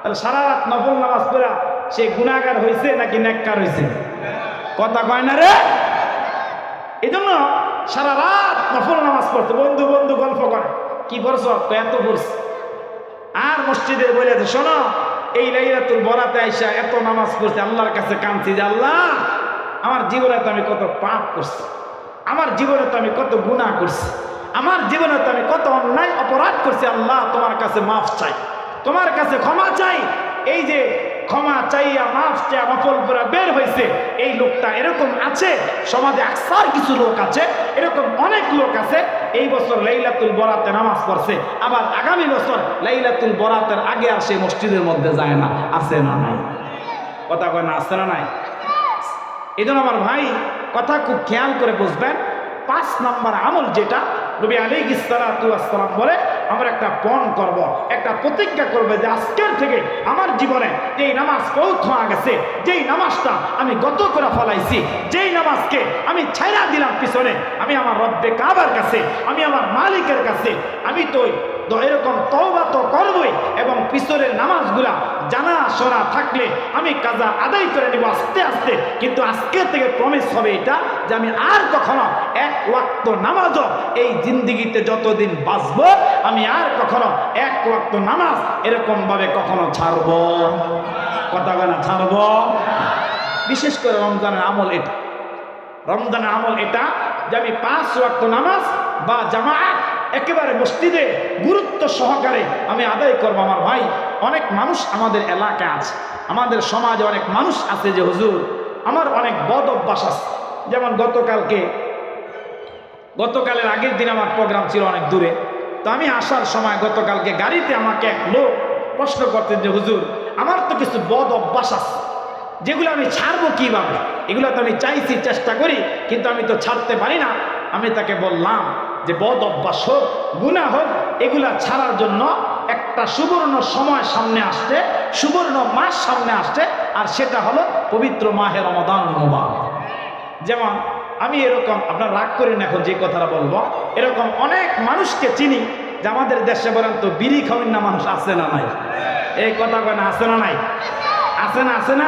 তাহলে সারা রাত নফল নামাজ পড়া সে গুনাহগার হয়েছে নাকি নেককার হয়েছে? কথা কয় না রে। এই জন্য সারা রাত নফল নামাজ পড়ছে, বন্ধু বন্ধু গল্প করে, কি পড়ছ? এত পড়ছে। আর মসজিদে বলেছে শোনো এই লাইলাতুল বরাতে আইসা এত নামাজ পড়ছে, আল্লাহর কাছে কাঁদছি যে আল্লাহ আমার জীবনে তো আমি কত পাপ করছি, আমার জীবনে তো আমি কত গুনাহ করছি, আমার জীবনে তো আমি কত অন্যায় অপরাধ করছি, আল্লাহ তোমার কাছে মাফ চাই, তোমার কাছে ক্ষমা চাই। এই যে ক্ষমা চাইয়া মাফ চাইয়া নফল পড়া বের হয়েছে, এই লোকটা এরকম আছে সমাজে, আকসার কিছু লোক আছে, এরকম অনেক লোক আছে এই বছর লাইলাতুল বরাতে নামাজ পড়ছে, আবার আগামী বছর লাইলাতুল বরাতের আগে আর সে মসজিদের মধ্যে যায় না। আছে না নাই? কথা কয় না, আছে না নাই? এই জন্য আমার ভাই কথা খুব খেয়াল করে বুঝবেন, 5 নম্বর আমল যেটা নবী আলাইহিস সালাতু ওয়াস সালাম বলে, আমরা একটা পণ করব, একটা প্রতিজ্ঞা করবে যে আজকের থেকে আমার জীবনে যেই নামাজ ফৌত হয়ে গেছে, যেই নামাজটা আমি গত করে ফলাইছি, যেই নামাজকে আমি ছাইরা দিলাম পিছনে, আমি আমার রব্বে কাবার কাছে, আমি আমার মালিকের কাছে আমি তো এরকম তওবা তো করবই, এবং পিছনের নামাজগুলা জানা শোনা থাকলে আমি কাজা আদায় করে নিব আস্তে আস্তে। কিন্তু আজকে থেকে প্রমিস হবে এটা যে আমি আর কখনো 1 ওয়াক্ত নামাজও এই জিন্দিগিতে যতদিন বাঁচব আমি আর কখনো 1 ওয়াক্ত নামাজ এরকম ভাবে কখনো ছাড়ব, কথা বলে না, ছাড়ব। বিশেষ করে রমজানের আমল এটা, রমজানের আমল এটা যে আমি 5 ওয়াক্ত নামাজ বা জামাআত একেবারে মসজিদে গুরুত্ব সহকারে আমি আদায় করবো। আমার ভাই, অনেক মানুষ আমাদের এলাকায় আছে, আমাদের সমাজে অনেক মানুষ আছে যে হুজুর আমার অনেক বদ অভ্যাস আছে। যেমন গতকালের আগের দিন আমার প্রোগ্রাম ছিল অনেক দূরে, তো আমি আসার সময় গতকালকে গাড়িতে আমাকে এক লোক প্রশ্ন করতেন যে হুজুর আমার তো কিছু বদ অভ্যাস আছে, যেগুলো আমি ছাড়বো কিভাবে? এগুলো তো আমি চাইছি, চেষ্টা করি, কিন্তু আমি তো ছাড়তে পারি না। আমি তাকে বললাম যে বদ অভ্যাস হোক, গুনাহ হোক, এগুলা ছাড়ার জন্য একটা সুবর্ণ সময় সামনে আসছে, সুবর্ণ মাস সামনে আসছে, আর সেটা হলো পবিত্র মাহে রমাদান মুবারক। যেমন আমি এরকম, আপনার রাগ করেন এখন যে কথাটা বলবো, এরকম অনেক মানুষকে চিনি যে আমাদের দেশে বলেন তো বিড়ি খাওয়েন না মানুষ আছে না নাই? এই কথা কেন আছে না নাই? আছে না?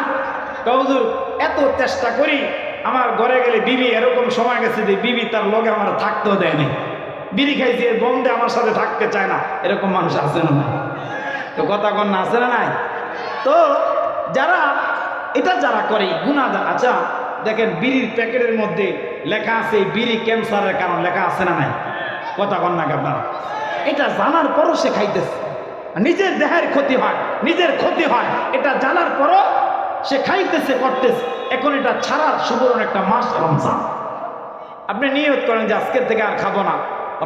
হুজুর এত চেষ্টা করি, আমার ঘরে গেলে বিবি, এরকম সময় গেছে যে বিবি তার লগে আমার থাকতেও দেয়নি, বিড়ি খাইছে বন্ধে আমার সাথে থাকতে চায় না, এরকম মানুষ আছে না নাই? তো কথা কন না আছে না নাই? তো যারা করে গুনাহ, আচ্ছা দেখেন বিড়ির প্যাকেটের মধ্যে লেখা আছে বিড়ি ক্যান্সারের কারণ, লেখা আছে না নাই? কথা কন না আপনারা? এটা জানার পরও সে খাইতেছে, নিজের দেহের ক্ষতি হয়, এটা জানার পরও সে খাইতেছে, করতেছে। এখন এটা ছাড়ার সুবর্ণ একটা মাস রমজান। আপনি নিয়ত করেন যে আজকের থেকে আর খাবো না,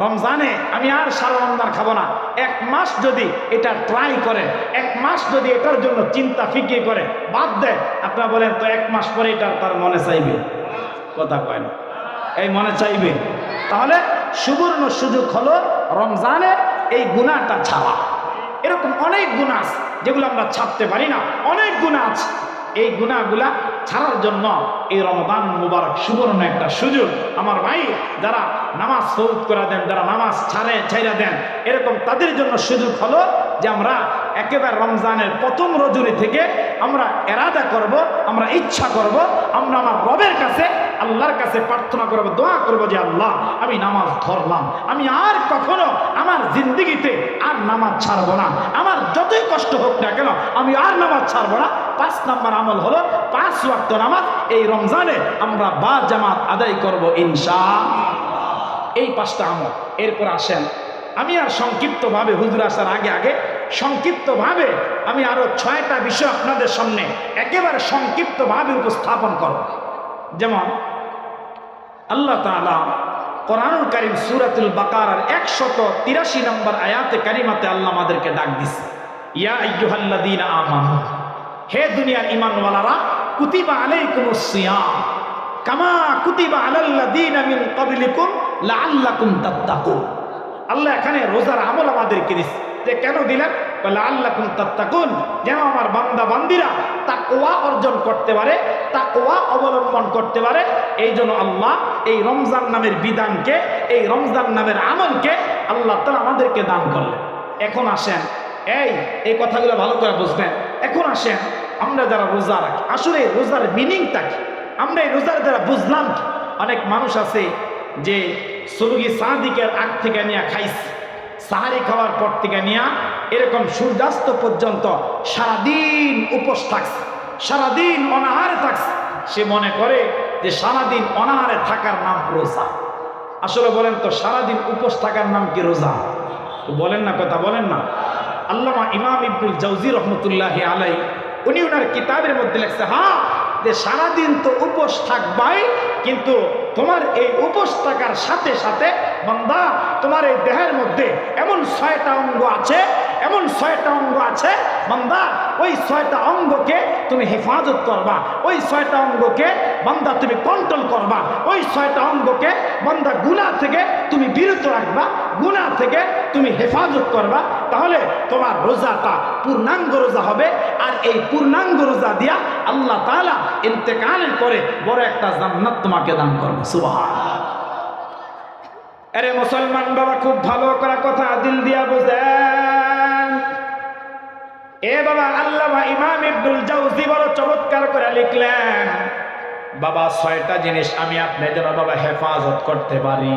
রমজানে আমি আর সারা রমজান খাবো না। এক মাস যদি এটা ট্রাই করে, এক মাস যদি এটার জন্য চিন্তা ফিকির করে বাদ দেয়, আপনারা বলেন তো এক মাস পরে এটা তার মনে চাইবে? কথা কয় না, এই মনে চাইবে? তাহলে সুবর্ণ সুযোগ হলো রমজানে এই গুনাহটা ছাড়া। এরকম অনেক গুনাহ আছে যেগুলো আমরা ছাড়তে পারি না, অনেক গুনাহ আছে। এই গুনাহগুলা ছাড়ার জন্য এই রমাদান মুবারক সুবর্ণ একটা সুযোগ। আমার ভাই, যারা নামাজ ফৌত করে দেন, যারা নামাজ ছাইরা দেন, এরকম তাদের জন্য সুযোগ হলো যে আমরা একেবারে রমজানের প্রথম রজনী থেকে আমরা এরাদা করব, আমরা ইচ্ছা করব, আমরা আমার রবের কাছে, আল্লাহর কাছে প্রার্থনা করব, দোয়া করব যে আল্লাহ আমি নামাজ ধরলাম, আমি আর কখনো আমার জিন্দেগিতে আর নামাজ ছাড়বো না, আমার যতই কষ্ট হোক না কেন আমি আর নামাজ ছাড়বো না। 5 নম্বর আমল হলো 5 ওয়াক্ত নামাজ এই রমজানে আমরা বা জামাত আদায় করব ইনশাআল্লাহ। এই 5টা আমল। এরপর আসেন, আমি আর সংক্ষিপ্তভাবে, হুজুর আসার আগে সংক্ষিপ্তভাবে আমি আরো 6টা বিষয় আপনাদের সামনে একেবারে সংক্ষিপ্তভাবে উপস্থাপন করব। যেমন আল্লাহ তাআলা কোরআনুল কারীম সূরাতুল বাকারার 183 নম্বর আয়াতে কারিমাতে আল্লাহ আমাদেরকে ডাক দিছে, ইয়া আইয়ুহাল্লাযীনা আমানু, হে দুনিয়ার ঈমানওয়ালারা, কুতিবা আলাইকুমুস সিয়াম কামা কুতিবা আলাল্লাযীনা মিন ক্বাবলিকুম লাআল্লাকুম তাত্তাকুন। আল্লাহ এখানে রোজার আমল আমাদেরকে দিচ্ছে, যে কেন দিলেন? লাআল্লাকুম তাত্তাকুন, যেন আমার বান্দা বান্দিরা তাকওয়া অর্জন করতে পারে, তাকওয়া অবলম্বন করতে পারে। এই জন্য আল্লাহ এই রমজান নামের বিধানকে, এই রমজান নামের আমলকে আল্লাহ তাআলা আমাদেরকে দান করলেন। এখন আসেন, এই কথাগুলো ভালো করে বুঝবেন। এখন আসেন, আমরা যারা রোজা রাখি, আসলে রোজার মিনিংটা কি? আমরা এই রোজার দ্বারা বুঝলাম কি? অনেক মানুষ আছে যে সুবহি সাদিকের আগ থেকে নিয়ে খাইছে, সাহারি খাওয়ার পর থেকে নিয়ে এরকম সূর্যাস্ত পর্যন্ত সারাদিন উপোস থাকছে, সারাদিন অনাহারে থাকছে। সে মনে করে যে সারাদিন অনাহারে থাকার নাম রোজা। আসলে বলেন তো সারাদিন উপোস থাকার নাম কি রোজা? তো বলেন না, কথা বলেন না। আল্লামা ইমাম ইবনুল জাওজি রহমতুল্লাহি আলাইহি উনি ওনার কিতাবের মধ্যে লিখছে, হ্যাঁ যে সারাদিন তো উপোস থাকবাই, কিন্তু তোমার এই উপোস থাকার সাথে সাথে বান্দা তোমার এই দেহের মধ্যে এমন 6টা অঙ্গ আছে, এমন 6টা অঙ্গ আছে বান্দা, ওই 6টা অঙ্গকে তুমি হেফাজত করবা, ওই 6টা অঙ্গকে বান্দা তুমি কন্ট্রোল করবা, ওই 6টা অঙ্গকে বান্দা গুনাহ থেকে তুমি বিরত রাখবা, গুনাহ থেকে তুমি হেফাজত করবা। তাহলে তোমার রোজাটা পূর্ণাঙ্গ রোজা হবে। আর এই পূর্ণাঙ্গ রোজা দিয়া আল্লাহ তাআলা ইন্তেকালের পরে বড় একটা জান্নাত তোমাকে দান করবে। সুবহানাল্লাহ। আরে মুসলমান বাবা, খুব ভালো করে কথা দিল দিয়া বুঝেন। এ বাবা, আল্লামা ইমাম ইবনুল জাওজি বড় চমৎকার করে লিখলেন, বাবা 6টা জিনিস আমি আপনি যেন বাবা হেফাজত করতে পারি।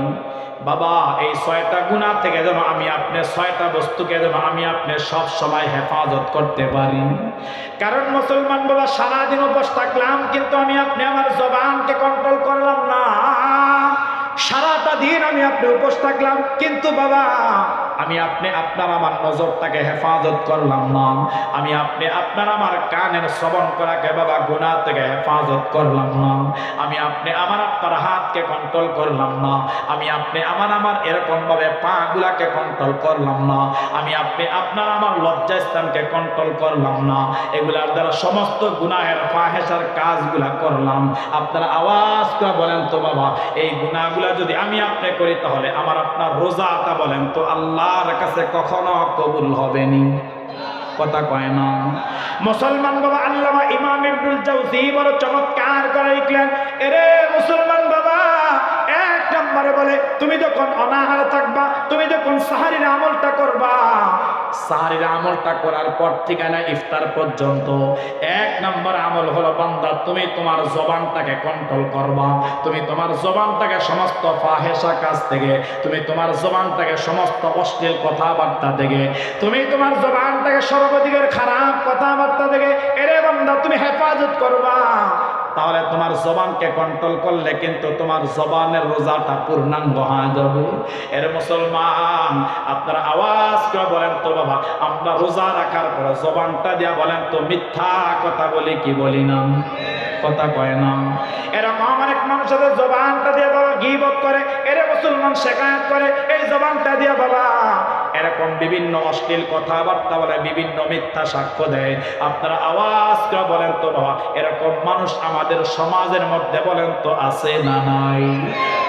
বাবা এই 6টা গুনাহ থেকে যেন আমি আপনি, 6টা বস্তুকে যেন আমি আপনি সব সময় হেফাজত করতে পারি। কারণ মুসলমান বাবা, সারাদিন উপোস থাকলাম কিন্তু আমি আপনি আমার জবানকে কন্ট্রোল করলাম না, সারাটা দিন আমি আপনি উপোস থাকলাম, কিন্তু বাবা আমি আপনি আপনার আমার নজরটাকে হেফাজত করলাম না, আমি আপনি আপনার আমার কানের শ্রবণ করাকে বাবা গুনাহ থেকে হেফাজত করলাম না, আমি আপনি আমার আপনার হাতকে কন্ট্রোল করলাম না, আমি আপনি আমার এরকম ভাবে পা গুলাকে কন্ট্রোল করলাম না, আমি আপনি আপনার আমার লজ্জাস্থানকে কন্ট্রোল করলাম না, এগুলার দ্বারা সমস্ত গুনাহের ফাহেসার কাজগুলা করলাম। আপনারা আওয়াজ করে বলেন তো বাবা, এই গুনাহগুলা যদি আমি আপনি করি তাহলে আমার আপনার রোজাটা বলেন তো আল্লাহর কাছে কখনো কবুল হবে নি? কথা কয় না মুসলমান বাবা। আল্লামা ইমাম ইবনুল জাওজি বড় চমৎকার করে লিখলেন, এরে মুসলমান বাবা, এক নম্বরে বলে তুমি যখন অনাহারে থাকবা, তুমি যখন সাহারির আমলটা করবা, সাহারির আমলটা করার পর থেকে না ইফতার পর্যন্ত এক নম্বর আমল হলো বান্দা তুমি তোমার জবানটাকে কন্ট্রোল করবা, তুমি তোমার জবানটাকে সমস্ত ফাহেসা কাজ থেকে, তুমি তোমার জবানটাকে সমস্ত অশ্লীল কথাবার্তা থেকে, তুমি তোমার জবানটাকে সর্বদিকের খারাপ কথাবার্তা থেকে এরে বান্দা তুমি হেফাজত করবা। তাহলে তোমার জবানকে কন্ট্রোল করলে কিন্তু তোমার জবানের রোজাটা পূর্ণাঙ্গ হয়ে যাবে। এর মুসলমান আপনারা আওয়াজ করে বলেন তো বাবা, আমরা রোজা রাখার পরে জবানটা দিয়া বলেন তো মিথ্যা কথা বলি কি বলি না? কথা কয় না। এরকম অনেক মানুষের জবানটা দিয়ে বাবা গীবত করে, এরে মুসলমান শেখায়ত করে এই জবানটা দিয়ে বাবা এরকম বিভিন্ন অশ্লীল কথাবার্তা বলে, বিভিন্ন মিথ্যা সাক্ষ্য দেয়। আপনারা আওয়াজ করে বলেন তো বাবা, এরকম মানুষ আমাদের সমাজের মধ্যে বলেন তো আছে না নাই?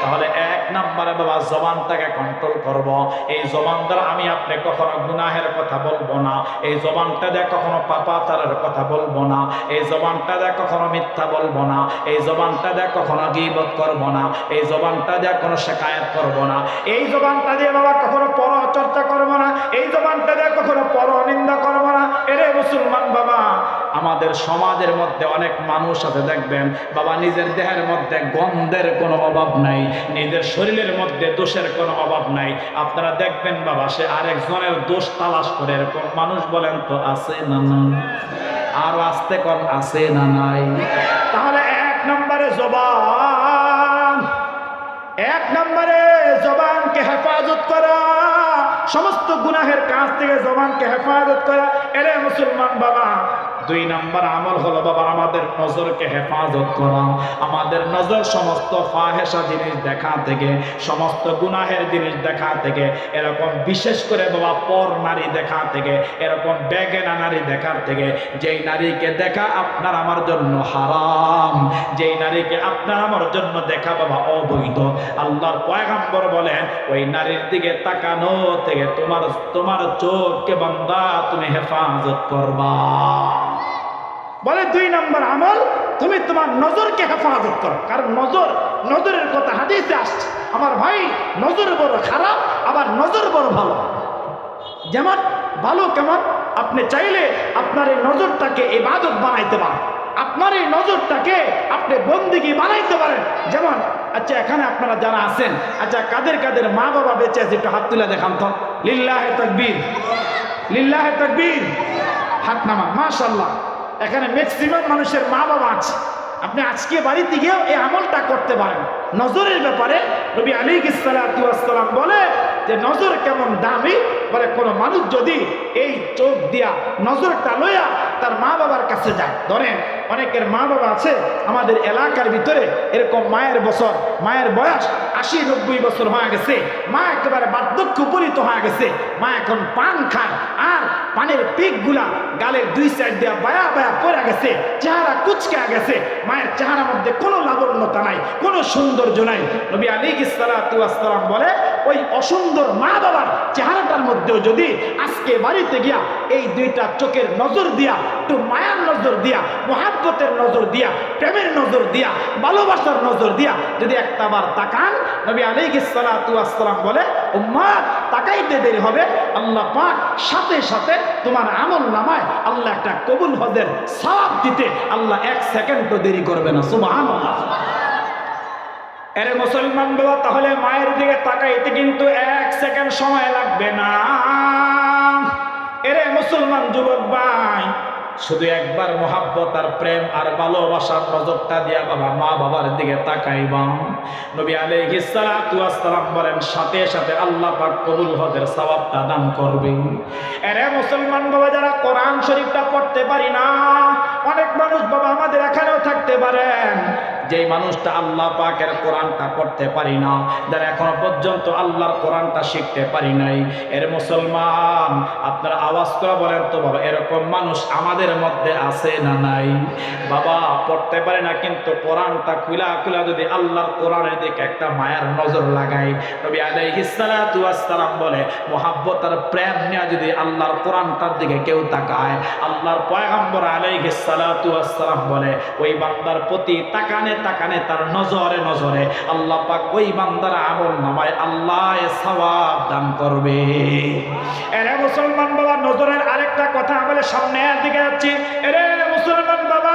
তাহলে এক নম্বরে বাবা জবানটাকে কন্ট্রোল করব। এই জবান দ্বারা আমি আপনি কখনো গুনাহের কথা বলবো না, এই জবানটা দিয়ে কখনো পাপাচারের কথা বলবো না, এই জবানটা দিয়ে কখনো মিথ্যা বলবো না, এই জবানটা দিয়ে কখনো গীবত করব না, এই জবানটা দিয়ে কোনো শিকায়াত করব না, এই জবানটা দিয়ে বাবা কখনো পরচর্চা করব না, এই জবানটা দিয়ে কখনো পরনিন্দা করব না। এরে মুসলমান বাবা, আমাদের সমাজের মধ্যে অনেক মানুষ আছে দেখবেন বাবা নিজের দেহের মধ্যে গন্ধের কোনো অভাব নাই, নিজের শরীরের মধ্যে দোষের কোনো অভাব নাই, আপনারা দেখবেন বাবা সে আরেকজনের দোষ তালাশ করে। এরকম মানুষ বলেন তো আছে না নাই? আর আসতে কোন আছে না নাই? তাহলে এক নম্বরে জবান, এক নম্বরে জবানকে হেফাজত করা, সমস্ত গুনাহের কাজ থেকে জবানকে হেফাজত করা। এরে মুসলমান বাবা, দুই নম্বর আমল হলো বাবা আমাদের নজরকে হেফাজত করা। আমাদের নজর সমস্ত ফাহেসা জিনিস দেখা থেকে, সমস্ত গুনাহের জিনিস দেখা থেকে, এরকম বিশেষ করে বাবা পর নারী দেখা থেকে, এরকম বেগানা নারী দেখার থেকে, যেই নারীকে দেখা আপনার আমার জন্য হারাম, যেই নারীকে আপনার আমার জন্য দেখা বাবা অবৈধ, আল্লাহর পয়গম্বর বলেন ওই নারীর দিকে তাকানো থেকে তোমার চোখকে বান্দা তুমি হেফাজত করবা। বলে দুই নম্বর আমল তুমি তোমার নজরকে হেফাজত করো, কারণ নজরের কথা হাদিসে আসছে। আমার ভাই নজর বড় খারাপ, আবার নজর বড় ভালো। যেমন ভালো কেমন, আপনি চাইলে আপনার এই নজরটাকে ইবাদত বানাইতে পারেন, আপনার এই নজরটাকে আপনি বন্দিগি বানাইতে পারেন। যেমন আচ্ছা এখানে আপনারা যারা আছেন, আচ্ছা কাদের কাদের মা বাবা বেঁচে আছে একটু হাত তুলে দেখান তো। লিল্লাহে তাকবীর, লিল্লাহে তাকবীর, হাত নামা। মাশাআল্লাহ, এখানে ম্যাক্সিমাম মানুষের মা বাবা আছে। আপনি আজকে বাড়িতে গিয়েও এই আমলটা করতে পারেন। নজরের ব্যাপারে নবী আলাইহিস সালাতু ওয়াস সালাম বলে যে নজর কেমন দামি, বলে কোনো মানুষ যদি এই চোখ দিয়া নজরটা লইয়া তার মা বাবার কাছে যায়, ধরেন অনেকের মা বাবা আছে আমাদের এলাকার ভিতরে এরকম মায়ের বয়স 80-90 বছর হয়ে গেছে, মা একেবারে বার্ধক্য উপনীত হয়ে গেছে, মা এখন পান খায় আর পানের পিকগুলা গালের দুই সাইড দিয়া বায়া বায়া পড়ে গেছে, চেহারা কুচকে গেছে, মায়ের চেহারার মধ্যে কোনো লাবণ্যতা নাই, কোনো সৌন্দর্য নাই। নবী আলাইহিস সালাতু ওয়াস সালাম বলে ওই অসুন্দর মা বাবার চেহারাটার মধ্যেও যদি আজকে বাড়িতে গিয়া এই দুইটা চোখের নজর দিয়া, একটু মায়ার নজর দিয়া, মহাব্বতের নজর দিয়া, প্রেমের নজর দিয়া, ভালোবাসার নজর দিয়া যদি একটাবার তাকান, নবী আলাইহিস সালাতু ওয়াস সালাম বলে উম্মাত তাকাইতে দেরি হবে, আল্লাহ পাক সাথে সাথে তোমার আমল নামায় আল্লাহ একটা কবুল হজের সওয়াব দিতে আল্লাহ 1 সেকেন্ডও দেরি করবে না। সুবহানাল্লাহ। এরে মুসলমান বাবা, তাহলে মায়ের দিকে তাকাইতে কিন্তু 1 সেকেন্ড সময় লাগবে না। এরে মুসলমান যুবক ভাই, শুধু একবার মোহাব্বত আর প্রেম আর ভালোবাসার নজরটা দিয়া বাবা মা বাবার দিকে তাকাইবা। নবী আলাইহিস সালাতু ওয়াস সালাম বলেন সাথে সাথে আল্লাহ পাক কবুল হজের সওয়াবটা দান করবেন। এরে মুসলমান বাবা, যারা কোরআন শরীফটা পড়তে পারি না, অনেক মানুষ বাবা আমাদের এখানেও থাকতে পারেন, যেই মানুষটা আল্লাহ পাকের কোরআনটা পড়তে পারি না, যারা এখনো পর্যন্ত আল্লাহর কোরআনটা শিখতে পারি নাই, এর মুসলমান আপনারা আওয়াজ করে বলেন তো বাবা, এরকম মানুষ আমাদের মধ্যে আছে না নাই? বাবা পড়তে পারে না, কিন্তু কোরআনটা খুলা খুলা যদি আল্লাহর কোরআনের দিকে একটা মায়ার নজর লাগাই, নবী আলাইহিস সালাতু ওয়াস সালাম বলে মোহাব্বত আর প্রেম নিয়ে যদি আল্লাহর কোরআনটার দিকে কেউ তাকায়, আল্লাহর পয়গম্বর আলাইহিস সালাতু ওয়াস সালাম বলে ওই বান্দার প্রতি তাকানে তাকানে তার নজরে নজরে আল্লাহ পাক ওই বান্দার আমল নামায় আল্লাহ সওয়াব দান করবে। এরে মুসলমান বাবা, নজরের আরেকটা কথা বলে সামনের দিকে যাচ্ছি। এরে মুসলমান বাবা,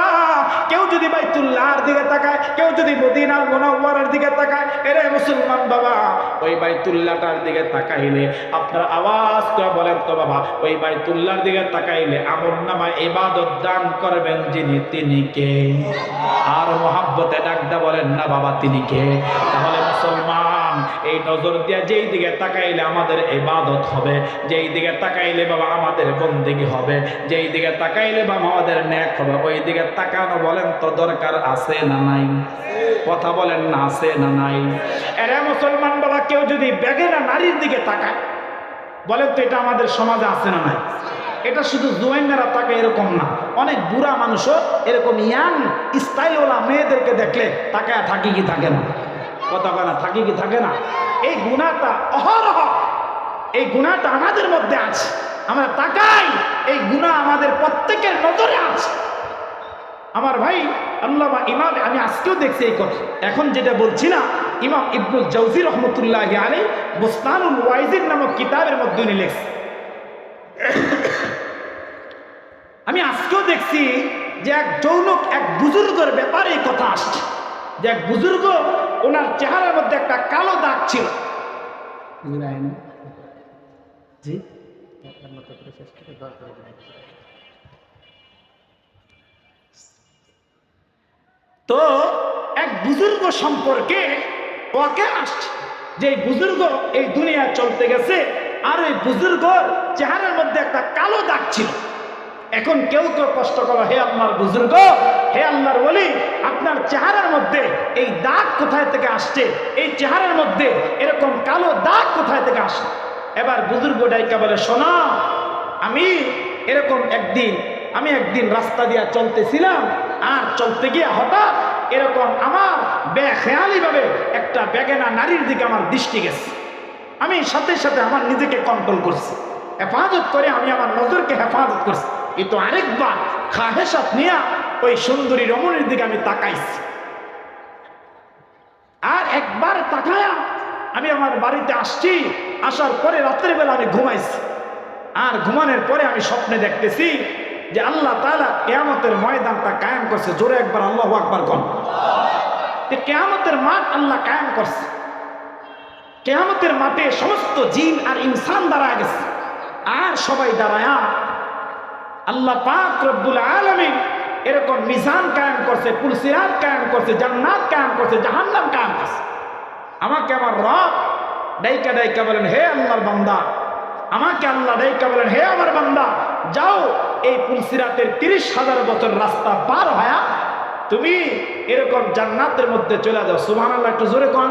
কেউ যদি বাইতুল্লাহর দিকে তাকায়, কেউ যদি মদিনার মুনাওয়ারার দিকে তাকায়, এরে মুসলমান বাবা ওই বাইতুল্লাহটার দিকে তাকাইলে আপনারা আওয়াজ করে বলেন তো বাবা, ওই বাইতুল্লাহর দিকে তাকাইলে আমল নামায় ইবাদত দান করবেন যিনি, তিনি কে? আর মোহাব্বতে ডাকদা বলেন না বাবা, তিনি কে? তাহলে মুসলমান এই নজর দিয়ে যেই দিকে তাকাইলে আমাদের ইবাদত হবে, যেই দিকে তাকাইলে বাবা আমাদের বন্দেগী হবে, যেই দিকে তাকাইলে বাবা আমাদের নেক হবে, ওই দিকে তাকানো বলেন তো দরকার আছে না নাই? কথা বলেন না, আছে না নাই? এরে মুসলমান বাবা, কেউ যদি বেগানা নারীর দিকে তাকায়, বলেন তো এটা আমাদের সমাজে আছে না নাই? এটা শুধু জুয়াইনারা তাকে এরকম না, অনেক বুড়া মানুষও এরকম ইয়াং স্টাইলওয়ালা মেয়েদেরকে দেখলে তাকায় থাকি কি থাকে না? কথা বলে না, থাকি কি থাকে না? এই গুনাহটা অহরহ, এই গুনাহটা আমাদের মধ্যে আছে। আমরা তাকাই, এই গুনাহ আমাদের প্রত্যেকের নজরে আছে। আমার ভাই আল্লামা ইমাম, আমি আজকেও দেখছি এই কথা, এখন যেটা বলছি না, ইমাম ইবনুল জাওজি রহমতুল্লাহি আলাইহি বুস্তানুল ওয়াইজিন নামক কিতাবের মধ্যে উনি লিখছেন। আমি আজকেও দেখছি যে এক যৌনক, এক বুজুর্গের ব্যাপারে এই কথা আসছে, যে এক বুজুর্গ, ওনার চেহারার মধ্যে একটা কালো দাগ ছিল। জি, তো এক বুজুর্গ সম্পর্কে ওকে আসছে যে এই বুজুর্গ এই দুনিয়া চলতে গেছে, আর এই বুজুর্গর চেহারার মধ্যে একটা কালো দাগ ছিল। এখন কেউ কেউ কষ্ট করো, হে আল্লাহর বুজুর্গ, হে আল্লাহর ওলি, আপনার চেহারার মধ্যে এই দাগ কোথায় থেকে আসছে? এই চেহারার মধ্যে এরকম কালো দাগ কোথায় থেকে আসে? এবার বুজুর্গ ডাইকা বলে, শোনো, আমি একদিন রাস্তা দিয়ে চলতেছিলাম, আর চলতে গিয়ে হঠাৎ এরকম আমার বেখেয়ালি ভাবে একটা বেগানা নারীর দিকে আমার দৃষ্টি গেছে। আমি সাথে সাথে আমার নিজেকে কন্ট্রোল করছি, হেফাজত করে আমি আমার নজরকে হেফাজত করছি, কিন্তু আরেকবার খাহেসাত নিয়ে ওই সুন্দরী রমণীর দিকে আমি তাকাইছি। আর একবার তাকায়া আমি আমার বাড়িতে আসছি, আসার পরে রাত্রের বেলা আমি ঘুমাইছি। আর ঘুমানোর পরে আমি স্বপ্নে দেখতেছি যে আল্লাহ তাআলা কিয়ামতের ময়দানটা কায়েম করছে। জোরে একবার আল্লাহু আকবার কোন। কিয়ামতের মাঠ আল্লাহ কায়েম করছে। কিয়ামতের মাঠে সমস্ত জিন আর ইনসান দাঁড়ায় গেছে, আর সবাই দাঁড়ায়া আল্লাহ পাক রব্বুল আলামিন এরকম মিজান কায়েম করছে, পুলসিরাত কায়েম করছে, জান্নাত কায়েম করছে, জাহান্নাম কায়েম করছে। আমাকে আমার রব ডাইকা ডাইকা বলেন, হে আল্লাহর বান্দা, আমাকে আল্লাহ ডাইকা বলেন, হে আমার বান্দা, যাও এই পুলসিরাতের 30,000 বছর রাস্তা পার হয়া তুমি এরকম জান্নাতের মধ্যে চলে যাও। সুবহানাল্লাহ, একটু জোরে কোন।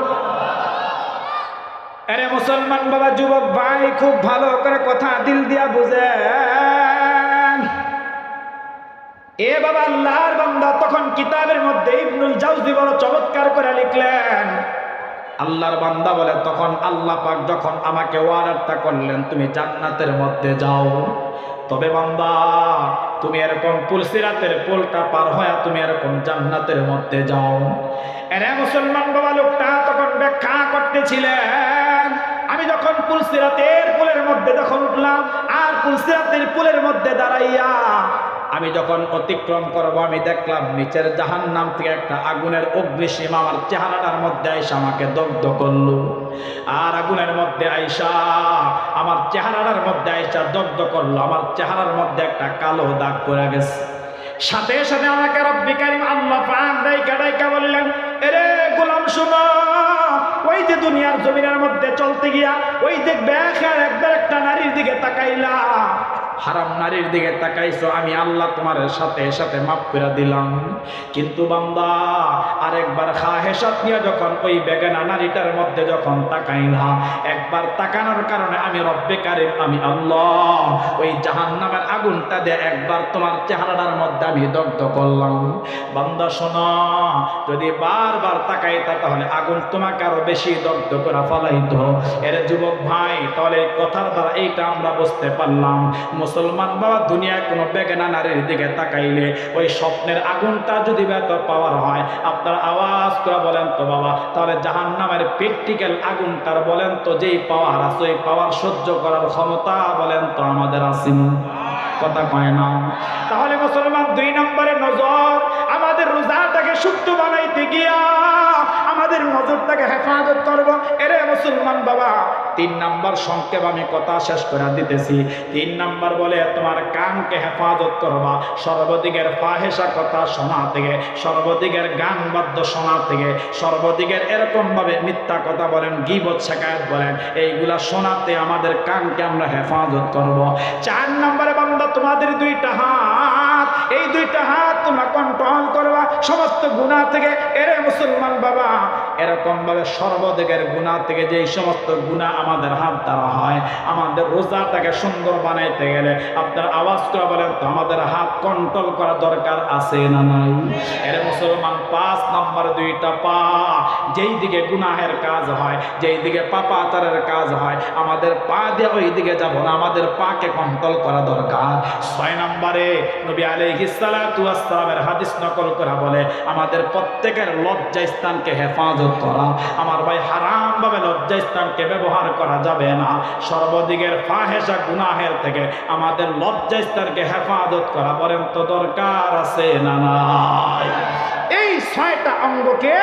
আরে মুসলমান বাবা, যুবক ভাই, খুব ভালো করে কথা দিল দিয়া বুঝেন। এ বাবা, আল্লাহর বান্দা তখন কিতাবের মধ্যে ইবনুল জাওজি বড় চমৎকার করে লিখলেন। আল্লাহর বান্দা বলে, তখন আল্লাহ পাক যখন আমাকে ওয়াদাটা করলেন তুমি জান্নাতের মধ্যে যাও, তবে বান্দা তুমি এরকম পুলসিরাতের পোলটা পার হয়ে তুমি এরকম জান্নাতের মধ্যে যাও। এরে মুসলমান বাবা, লোকটা তখন ব্যাখ্যা করতেছিলেন, আমি যখন পুলসিরাতের পোলের মধ্যে যখন উঠলাম, আর পুলসিরাতের পোলের মধ্যে দাঁড়াইয়া আমি যখন অতিক্রম করব আমি দেখলাম নিচের জাহান্নাম থেকে একটা আগুনের অগ্নিসীমা আমার চেহারাটার মধ্যে আইসা আমাকে দগ্ধ করলো। আর আগুনের মধ্যে আইসা আমার চেহারাটার মধ্যে আইসা দগ্ধ করলো। আমার চেহারার মধ্যে একটা কালো দাগ পড়ে গেছে। সাথে সাথে আমাকে রব্বি কারীম আল্লাহ পাক ডাইকা ডাইকা বললেন, এরে গোলাম শোনো, ওই যে দুনিয়ার জমিনের মধ্যে চলতে গিয়া ওই দেখবে একবার একটা নারীর দিকে তাকাইলা, হারাম নারীর দিকে তাকাইছো, আমি আল্লাহ তোমার সাথে সাথে মাফ করে দিলাম। কিন্তু বান্দা আরেকবার খাহেসাত নিয়ে যখন ওই বেগানা নারীটার মধ্যে যখন তাকাইলা, একবার তাকানোর কারণে আমি রব্বে কারীম আমি আল্লাহ ওই জাহান্নামের আগুনটা দিয়ে একবার তোমার চেহারাটার মধ্যে আমি দগ্ধ করলাম। বান্দা শোনো, যদি বারবার তাকাইতা তাহলে আগুন তোমাকে আরো বেশি দগ্ধ করে ফলাইতো। এর যুবক ভাই, তাহলে এই কথার দ্বারা এইটা আমরা বুঝতে পারলাম, মুসলমান বাবা দুনিয়ায় কোনো বেগানা নারীর দিকে তাকাইলে ওই স্বপ্নের আগুনটা যদি এত পাওয়ার হয়, আপনার আওয়াজ করে বলেন তো বাবা, তাহলে জাহান্নামের প্র্যাকটিক্যাল আগুনটার বলেন তো যেই পাওয়ার আছে, ওই পাওয়ার সহ্য করার ক্ষমতা বলেন তো আমাদের আছে? কথা কয় না। তাহলে মুসলমান 2 নম্বরে নজর, আমাদের রোজাটাকে শুদ্ধ বানাইতে গিয়া আমাদের নজরটাকে হেফাজত করব। এরে মুসলমান বাবা, 3 নম্বর সংক্ষেপ আমি কথা শেষ করে দিতেছি। 3 নম্বর বলে তোমার কানকে হেফাজত করবা সর্বদিকের ফাহেসা কথা শোনা থেকে, সর্বদিকের গান বাদ্য শোনা থেকে, সর্বদিকের এরকম ভাবে মিথ্যা কথা বলেন, গীবত শেখায়ত বলেন, এইগুলা শোনাতে আমাদের কানকে আমরা হেফাজত করব। 4 নম্বরে বান্দা তোমাদের 2টা হাত, এই 2টা হাত তোমরা কন্ট্রোল করবা সমস্ত গুনাহ থেকে। এরে মুসলমান বাবা, এরকম ভাবে সর্বদিকের গুনাহ থেকে যেই সমস্ত গুনাহ আমাদের হাত দ্বারা হয়, আমাদের রোজাটাকে সুন্দর বানাইতে গেলে আপনার আওয়াজ করে বলেন তো আমাদের হাত কন্ট্রোল করা দরকার আছে না নাই? এরে মুসলমান, 5 নম্বর 2টা পা, যেই দিকে গুনাহের কাজ হয়, যেই দিকে পাপাচারের কাজ হয়, আমাদের পা দিয়ে ওই দিকে যাব না, আমাদের পাকে কন্ট্রোল করা দরকার। 6 নম্বরে নবী আলাইহিস সালাতু ওয়াস সালামের হাদিস নকল করা বলে আমাদের প্রত্যেকের লজ্জা স্থানকে হেফাজত করা। আমার ভাই, হারাম ভাবে লজ্জা স্থানকে ব্যবহার করা যাবে না। সর্বদিকের ফাহেসা গুনাহের থেকে আমাদের লজ্জা স্থানকে হেফাজত করা বলেন তো দরকার আছে না নাই? এই 6টা অঙ্গকে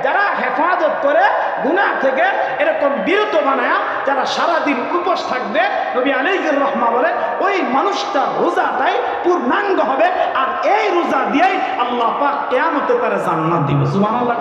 যারা হেফাজত করে গুনাহ থেকে এরকম বিরত বানায়, যারা সারাদিন উপোস থাকবে, নবী আলাইহির রহমা বলে ওই মানুষটা রোজাটাই পূর্ণাঙ্গ হবে। আর এই রোজা দিয়েই আল্লাহ পাক কিয়ামতে তার জান্নাত দিবে। সুবহানাল্লাহ।